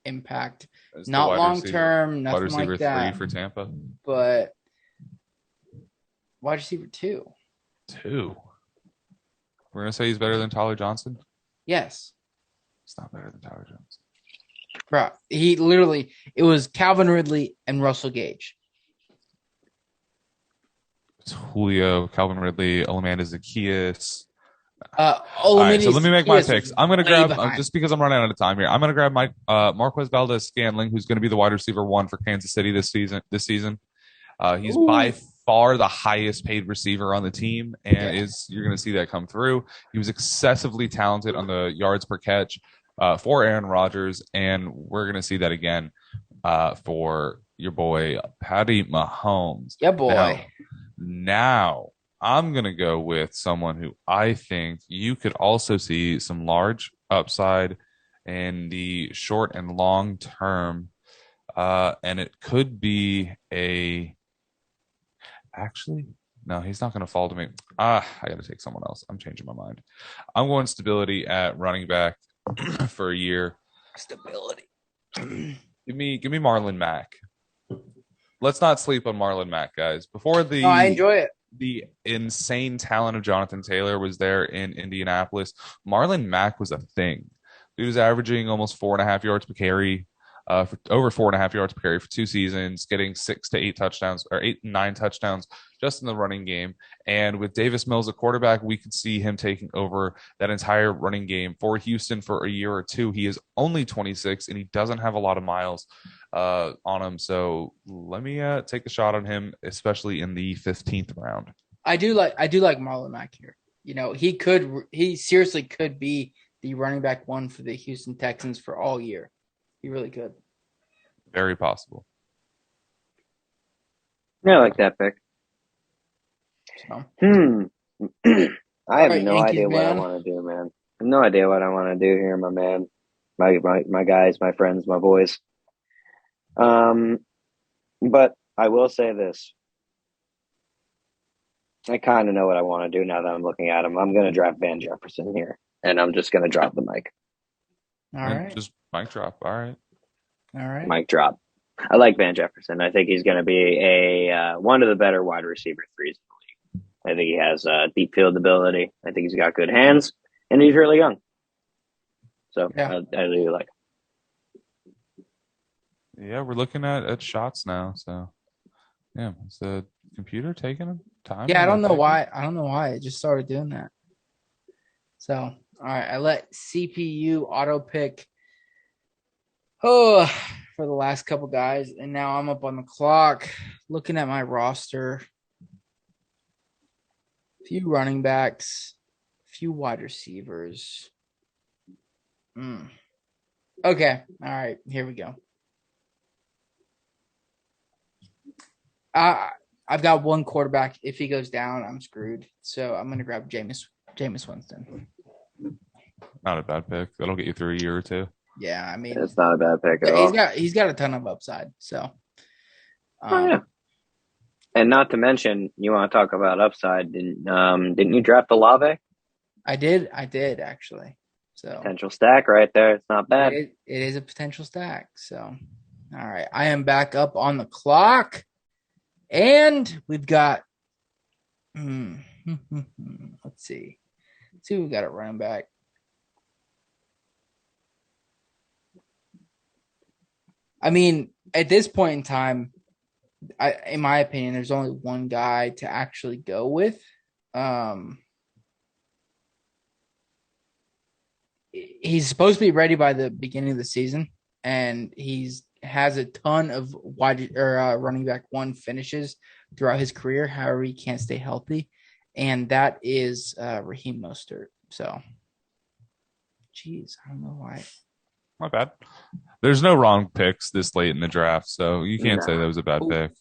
impact. Not long term, nothing like that. Wide receiver 3 for Tampa, but wide receiver 2. 2. We're gonna say he's better than Tyler Johnson. Yes, it's not better than Tyler Johnson, bro. It was Calvin Ridley and Russell Gage. It's Julio, Calvin Ridley, Olamanda Zaccheaus, All right, so let me make my picks. I'm going to grab, behind. just because I'm running out of time here, I'm going to grab my Marquez Valdez-Scantling, who's going to be the wide receiver 1 for Kansas City this season. He's by far the highest paid receiver on the team, and you're going to see that come through. He was excessively talented on the yards per catch for Aaron Rodgers, and we're going to see that again for your boy Patty Mahomes. Yeah, boy. Now I'm going to go with someone who I think you could also see some large upside in the short and long term. And it could be actually, no, he's not going to fall to me. I got to take someone else. I'm changing my mind. I'm going stability at running back for a year. Stability. Give me Marlon Mack. Let's not sleep on Marlon Mack, guys. Before I enjoy it. The insane talent of Jonathan Taylor was there in Indianapolis. Marlon Mack was a thing. He was averaging almost 4.5 yards per carry, for over 4.5 yards per carry for 2 seasons, getting 6 to 8 touchdowns or 8 and 9 touchdowns just in the running game. And with Davis Mills at quarterback, we could see him taking over that entire running game for Houston for a year or two. He is only 26 and he doesn't have a lot of miles on him. So let me take a shot on him, especially in the 15th round. I do like Marlon Mack here. He seriously could be the running back 1 for the Houston Texans for all year. He really could. Very possible. Yeah, I like that pick. So. I have no Yankees, idea what I want to do, man. I have no idea what I want to do here, my man. My guys, my friends, my boys. But I will say this. I kind of know what I want to do now that I'm looking at him. I'm going to draft Van Jefferson here, and I'm just going to drop the mic. All right. Just mic drop. All right. Mic drop. I like Van Jefferson. I think he's going to be one of the better wide receiver 3s in the league. I think he has deep field ability. I think he's got good hands, and he's really young. So I really like him. Yeah, we're looking at shots now. So yeah, is the computer taking time? Yeah, I don't know why. It just started doing that. So all right, I let CPU auto pick for the last couple guys, and now I'm up on the clock looking at my roster. A few running backs, a few wide receivers. Okay, all right, here we go. I've got one quarterback. If he goes down, I'm screwed. So I'm going to grab Jameis Winston. Not a bad pick. That'll get you through a year or two. Yeah, I mean, it's not a bad pick at all. He's got a ton of upside. So, yeah. And not to mention, you want to talk about upside? Didn't you draft Olave? I did actually. So potential stack right there. It's not bad. It is a potential stack. So, all right, I am back up on the clock. And we've got, let's see. We've got a running back. I mean, at this point in time, in my opinion, there's only one guy to actually go with. He's supposed to be ready by the beginning of the season, and has a ton of running back 1 finishes throughout his career. However, he can't stay healthy, and that is Raheem Mostert. So, geez, I don't know why. Not bad. There's no wrong picks this late in the draft, so you can't say that was a bad pick.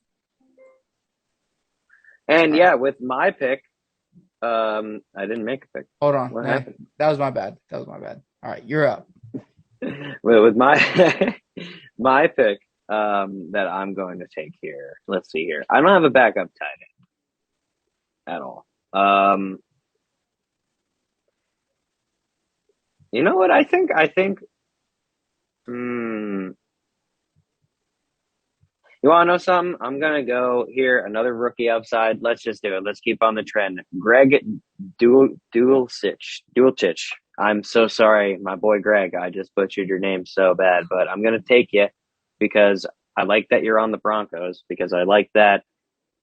And yeah, with my pick, I didn't make a pick. Hold on, what happened? That was my bad. All right, you're up. Well, with my my pick that I'm going to take here. Let's see here. I don't have a backup tight end at all. You know what? I think. You want to know something? I'm gonna go here. Another rookie upside. Let's just do it. Let's keep on the trend. Greg Dulcich. I'm so sorry, my boy Greg. I just butchered your name so bad, but I'm gonna take you because I like that you're on the Broncos. Because I like that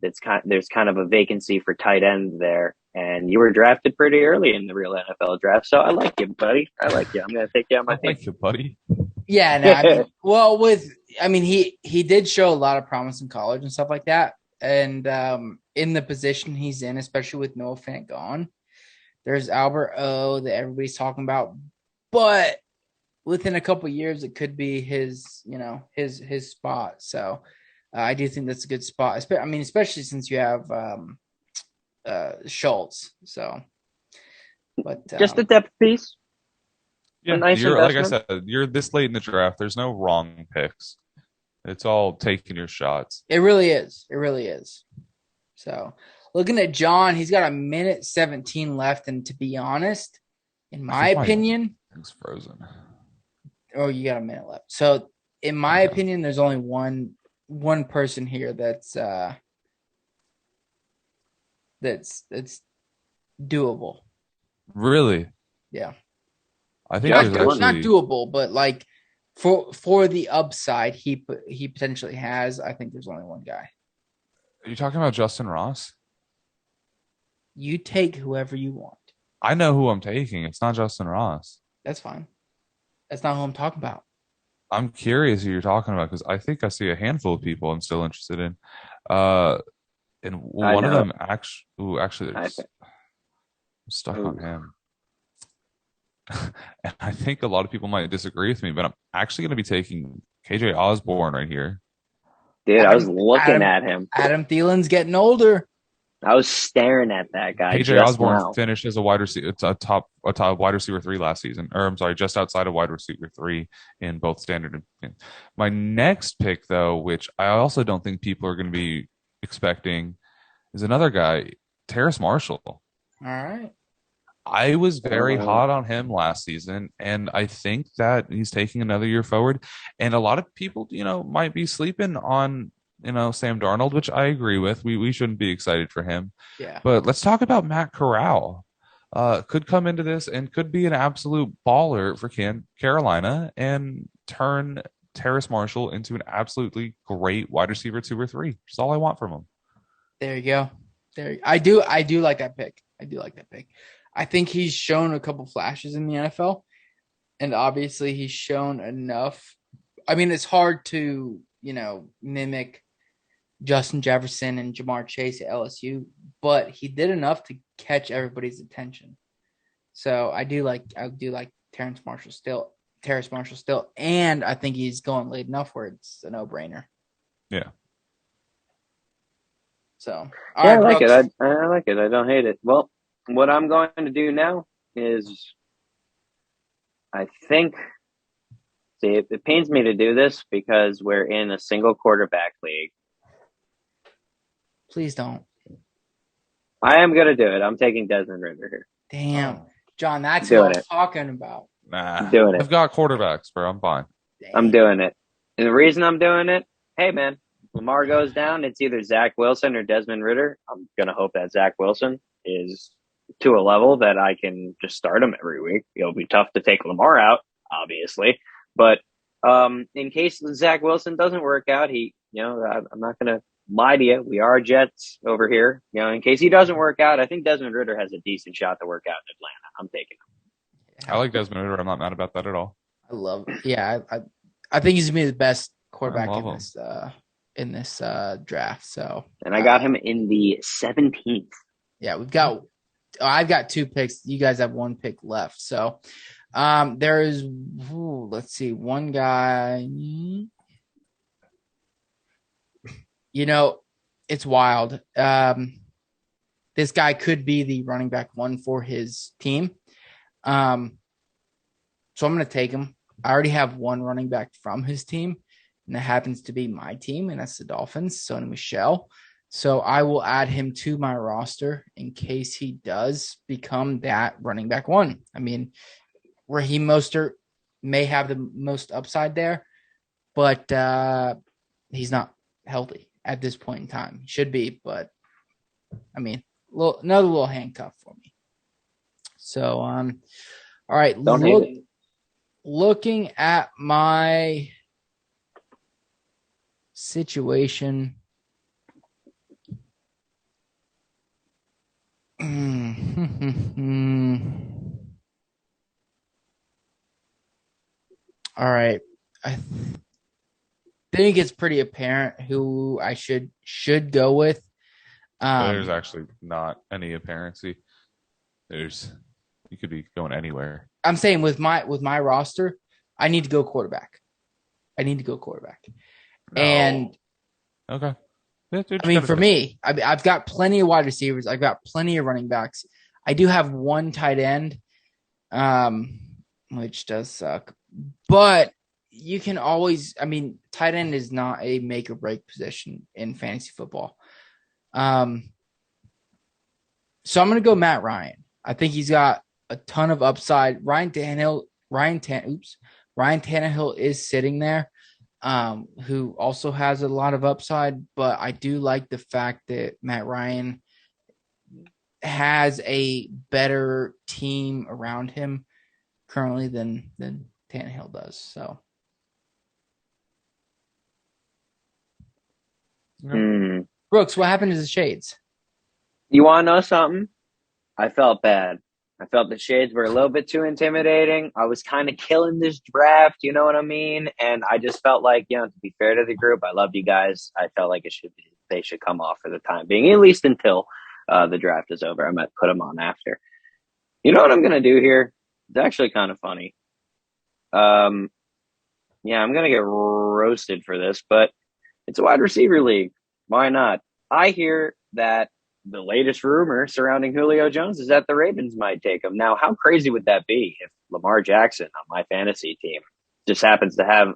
there's kind of a vacancy for tight end there. And you were drafted pretty early in the real NFL draft. So I like you, buddy. I like you. I'm going to take you on my I team. like you, buddy. Yeah, no, I mean, he did show a lot of promise in college and stuff like that. And in the position he's in, especially with Noah Fant gone, there's Albert O that everybody's talking about. But within a couple of years, it could be his spot. So I do think that's a good spot. I mean, especially since you have Schultz. So, but just a depth piece. Yeah, nice you're like I investment. said, you're this late in the draft. There's no wrong picks. It's all taking your shots. It really is. It really is. So, looking at John, he's got a minute 17 left, and to be honest, in my opinion, it's frozen. Oh, you got a minute left. So, in my opinion, there's only one person here that's doable. Really? Yeah. I think not doable, but like for the upside he potentially has. I think there's only one guy. Are you talking about Justin Ross? You take whoever you want. I know who I'm taking. It's not Justin Ross. That's fine. That's not who I'm talking about. I'm curious who you're talking about because I think I see a handful of people I'm still interested in. And one of them actually, I'm stuck on him. And I think a lot of people might disagree with me, but I'm actually going to be taking KJ Osborne right here. Dude, I was looking at him. Adam Thielen's getting older. I was staring at that guy. KJ Osborne finished as a wide receiver. It's a top wide receiver 3 last season. Or I'm sorry, just outside of wide receiver 3 in both standard and my next pick, though, which I also don't think people are going to be expecting, is another guy, Terrace Marshall. All right. I was very hot on him last season, and I think that he's taking another year forward. And a lot of people, might be sleeping on, Sam Darnold, which I agree with. We shouldn't be excited for him. Yeah. But let's talk about Matt Corral. Could come into this and could be an absolute baller for Carolina and turn Terrace Marshall into an absolutely great wide receiver 2 or 3. That's all I want from him. There you go. I do like that pick. I do like that pick. I think he's shown a couple flashes in the NFL, and obviously he's shown enough. I mean, it's hard to, mimic Justin Jefferson and Jamar Chase at LSU, but he did enough to catch everybody's attention. So I do like Terrace Marshall still, and I think he's going late enough where it's a no-brainer. Yeah. So I like it. I like it. I don't hate it. Well, what I'm going to do now is, I think, it pains me to do this because we're in a single quarterback league. Please don't. I am going to do it. I'm taking Desmond Ritter here. Damn. John, that's what I'm talking about. Nah, I'm doing it. I've got quarterbacks, bro. I'm fine. Damn. I'm doing it. And the reason I'm doing it, hey, man, Lamar goes down, it's either Zach Wilson or Desmond Ritter. I'm going to hope that Zach Wilson is to a level that I can just start him every week. It'll be tough to take Lamar out, obviously. But in case Zach Wilson doesn't work out, I'm not going to lie to you. We are Jets over here. In case he doesn't work out, I think Desmond Ritter has a decent shot to work out in Atlanta. I'm taking him. I like Desmond Ritter. I'm not mad about that at all. I love it. Yeah, I think he's going to be the best quarterback in this draft. So, and I got him in the 17th. Yeah, I've got 2 picks. You guys have 1 pick left. So there is, let's see, one guy. It's wild. This guy could be the running back 1 for his team. So I'm going to take him. I already have 1 running back from his team, and that happens to be my team, and that's the Dolphins, Sony Michel. So I will add him to my roster in case he does become that running back 1. I mean, Raheem Mostert may have the most upside there, but he's not healthy at this point in time. He should be, but I mean, another little handcuff for me. So, all right. Looking at my situation. All right. I think it's pretty apparent who I should go with. There's actually not any apparency. You could be going anywhere. I'm saying with my roster, I need to go quarterback. No. And okay. I mean, for me, I've got plenty of wide receivers. I've got plenty of running backs. I do have one tight end, which does suck. But you can always, I mean, tight end is not a make or break position in fantasy football. So I'm going to go Matt Ryan. I think he's got a ton of upside. Ryan Tannehill is sitting there, who also has a lot of upside, but I do like the fact that Matt Ryan has a better team around him currently than Tannehill does. So Brooks, what happened to the shades? You want to know something? I felt bad. I felt the shades were a little bit too intimidating. I was kind of killing this draft, you know what I mean? And I just felt like, to be fair to the group, I loved you guys. I felt like they should come off for the time being, at least until the draft is over. I might put them on after. You know what I'm going to do here? It's actually kind of funny. I'm going to get roasted for this, but it's a wide receiver league. Why not? I hear that the latest rumor surrounding Julio Jones is that the Ravens might take him. Now, how crazy would that be if Lamar Jackson on my fantasy team just happens to have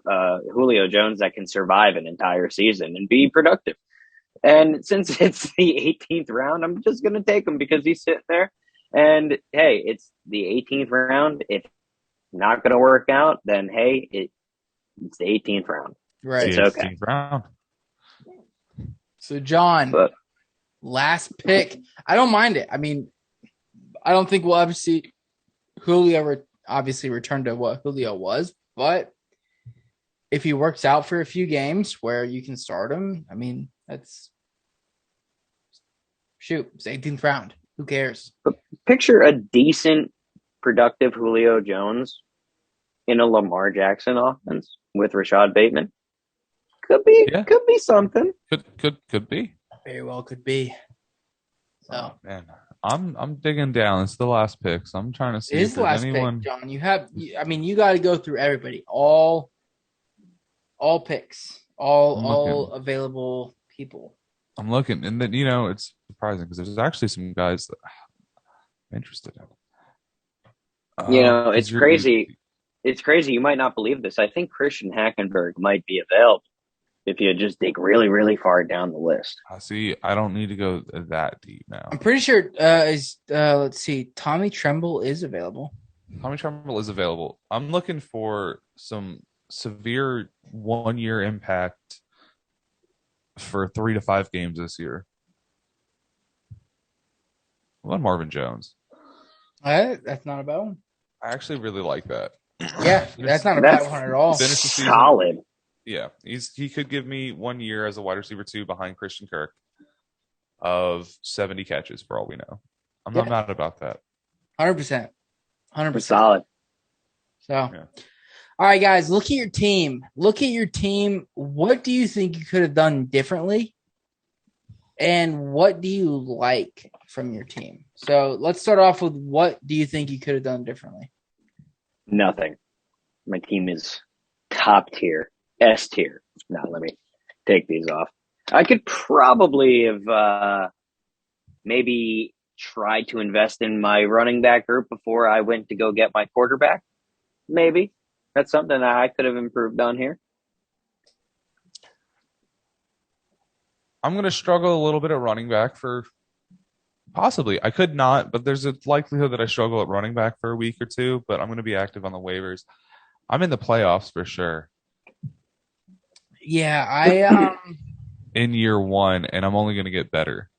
Julio Jones that can survive an entire season and be productive? And since it's the 18th round, I'm just going to take him because he's sitting there. And, hey, it's the 18th round. If not going to work out, then, hey, it's the 18th round. Right. It's okay. 18th round. So, John, last pick. I don't mind it. I mean, I don't think we'll ever see Julio obviously return to what Julio was, but if he works out for a few games where you can start him, I mean, it's 18th round. Who cares? Picture a decent, productive Julio Jones in a Lamar Jackson offense with Rashad Bateman. Could be something. Could be. Very well could be. So, oh, man, I'm digging down. It's the last pick, so I'm trying to see if there's anyone. Pick, John. You got to go through everybody, all picks, all available people. I'm looking, and then it's surprising because there's actually some guys that I'm interested in. It's crazy. It's crazy. You might not believe this. I think Christian Hackenberg might be available if you just dig really, really far down the list. See, I don't need to go that deep now. I'm pretty sure let's see, Tommy Tremble is available. Tommy Tremble is available. I'm looking for some severe 1-year impact for 3 to 5 games this year. What about Marvin Jones? That's not a bad one. I actually really like that. Yeah, that's not a bad one at all. Solid. Yeah, he could give me 1 year as a wide receiver 2 behind Christian Kirk of 70 catches for all we know. I'm not mad about that. 100%. 100%. Solid. So, all right, guys, look at your team. What do you think you could have done differently? And what do you like from your team? So let's start off with what do you think you could have done differently? Nothing. My team is top tier. S tier. Now let me take these off. I could probably have maybe tried to invest in my running back group before I went to go get my quarterback. Maybe. That's something that I could have improved on here. I'm going to struggle a little bit at running back for possibly. I could not, but there's a likelihood that I struggle at running back for a week or two, but I'm going to be active on the waivers. I'm in the playoffs for sure. Yeah, I in year 1, and I'm only going to get better.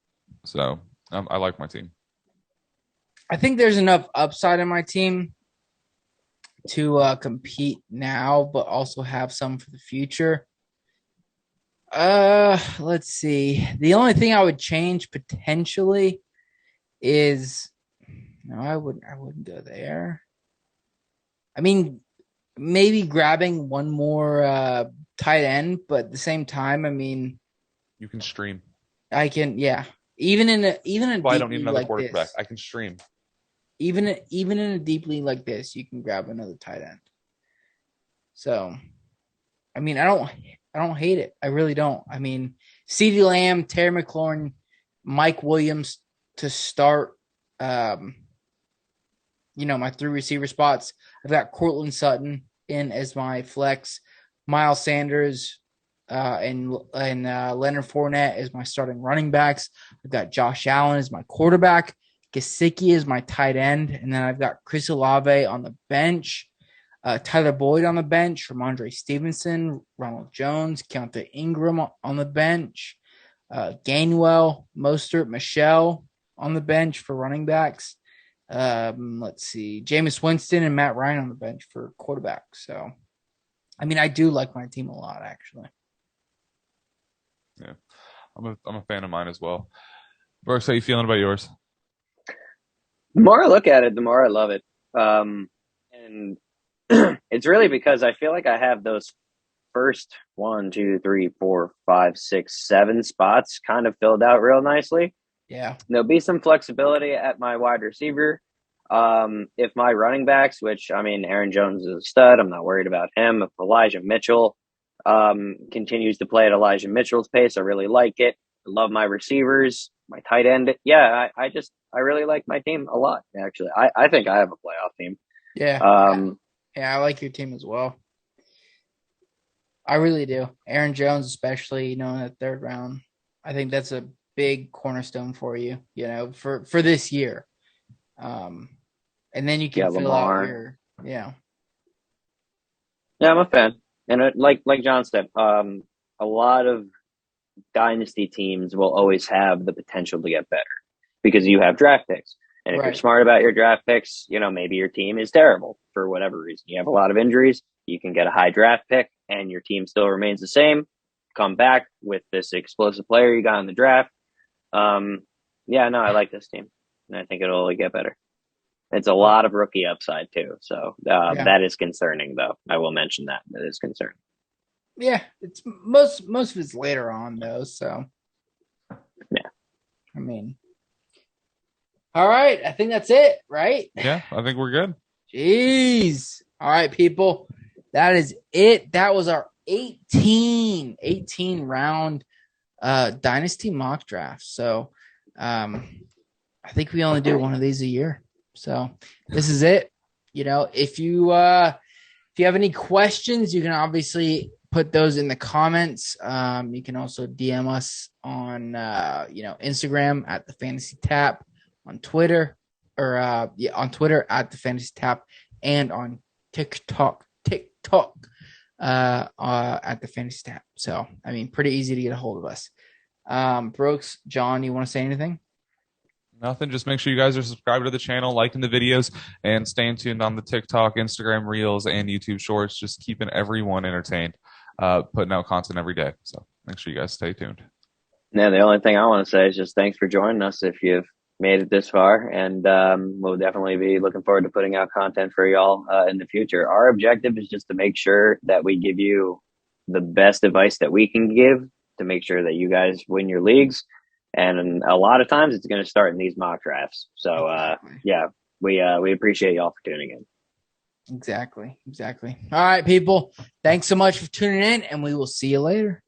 So I like my team. I think there's enough upside in my team to compete now, but also have some for the future. Let's see. The only thing I would change potentially is no, I wouldn't go there. I mean, maybe grabbing one more tight end, but at the same time, I mean, You can stream. I can, yeah. Even in a Well, I deep don't need league another like quarterback. this, I can stream. even in a deep league like this, you can grab another tight end. So, I mean, I don't hate it. I really don't. I mean, CeeDee Lamb, Terry McLaurin, Mike Williams to start. My 3 receiver spots. I've got Cortland Sutton in as my flex, Miles Sanders, and Leonard Fournette as my starting running backs. I've got Josh Allen as my quarterback, Gesicki as my tight end, and then I've got Chris Olave on the bench, Tyler Boyd on the bench, Ramondre Stevenson, Ronald Jones, Keontae Ingram on the bench, Gainwell, Mostert, Michelle on the bench for running backs. Let's see, Jameis Winston and Matt Ryan on the bench for quarterback. So, I mean, I do like my team a lot, actually. Yeah, I'm a fan of mine as well. Brooks, how you feeling about yours? The more I look at it, the more I love it. And it's really because I feel like I have those first 1, 2, 3, 4, 5, 6, 7 spots kind of filled out real nicely. Yeah. There'll be some flexibility at my wide receiver. If my running backs, which I mean, Aaron Jones is a stud, I'm not worried about him. If Elijah Mitchell continues to play at Elijah Mitchell's pace, I really like it. I love my receivers, my tight end. Yeah, I really like my team a lot, actually. I think I have a playoff team. Yeah. Yeah, I like your team as well. I really do. Aaron Jones, especially, in the 3rd round. I think that's a big cornerstone for you, for this year. And then you can fill Lamar. out your Yeah, I'm a fan. And like John said, a lot of dynasty teams will always have the potential to get better because you have draft picks. And if you're smart about your draft picks, maybe your team is terrible for whatever reason. You have a lot of injuries. You can get a high draft pick and your team still remains the same. Come back with this explosive player you got in the draft. I like this team. And I think it'll only get better. It's a lot of rookie upside too. So that is concerning, though. I will mention that. That is concerning. Yeah, it's most of it's later on, though. So, yeah. I mean, all right. I think that's it, right? Yeah, I think we're good. Jeez. All right, people. That is it. That was our 18 round Dynasty mock draft. So, I think we only do one of these a year. So this is it. If you have any questions, you can obviously put those in the comments. You can also DM us on Instagram at the Fantasy Tap, on Twitter on Twitter at the Fantasy Tap, and on TikTok at the Fantasy Tap. So I mean, pretty easy to get a hold of us. Brooks, John, you want to say anything? Nothing. Just make sure you guys are subscribed to the channel, liking the videos, and staying tuned on the TikTok, Instagram Reels, and YouTube Shorts. Just keeping everyone entertained, putting out content every day. So make sure you guys stay tuned. Yeah, the only thing I want to say is just thanks for joining us if you've made it this far. And we'll definitely be looking forward to putting out content for y'all in the future. Our objective is just to make sure that we give you the best advice that we can give to make sure that you guys win your leagues. And a lot of times it's going to start in these mock drafts. So, we appreciate y'all for tuning in. Exactly. All right, people. Thanks so much for tuning in, and we will see you later.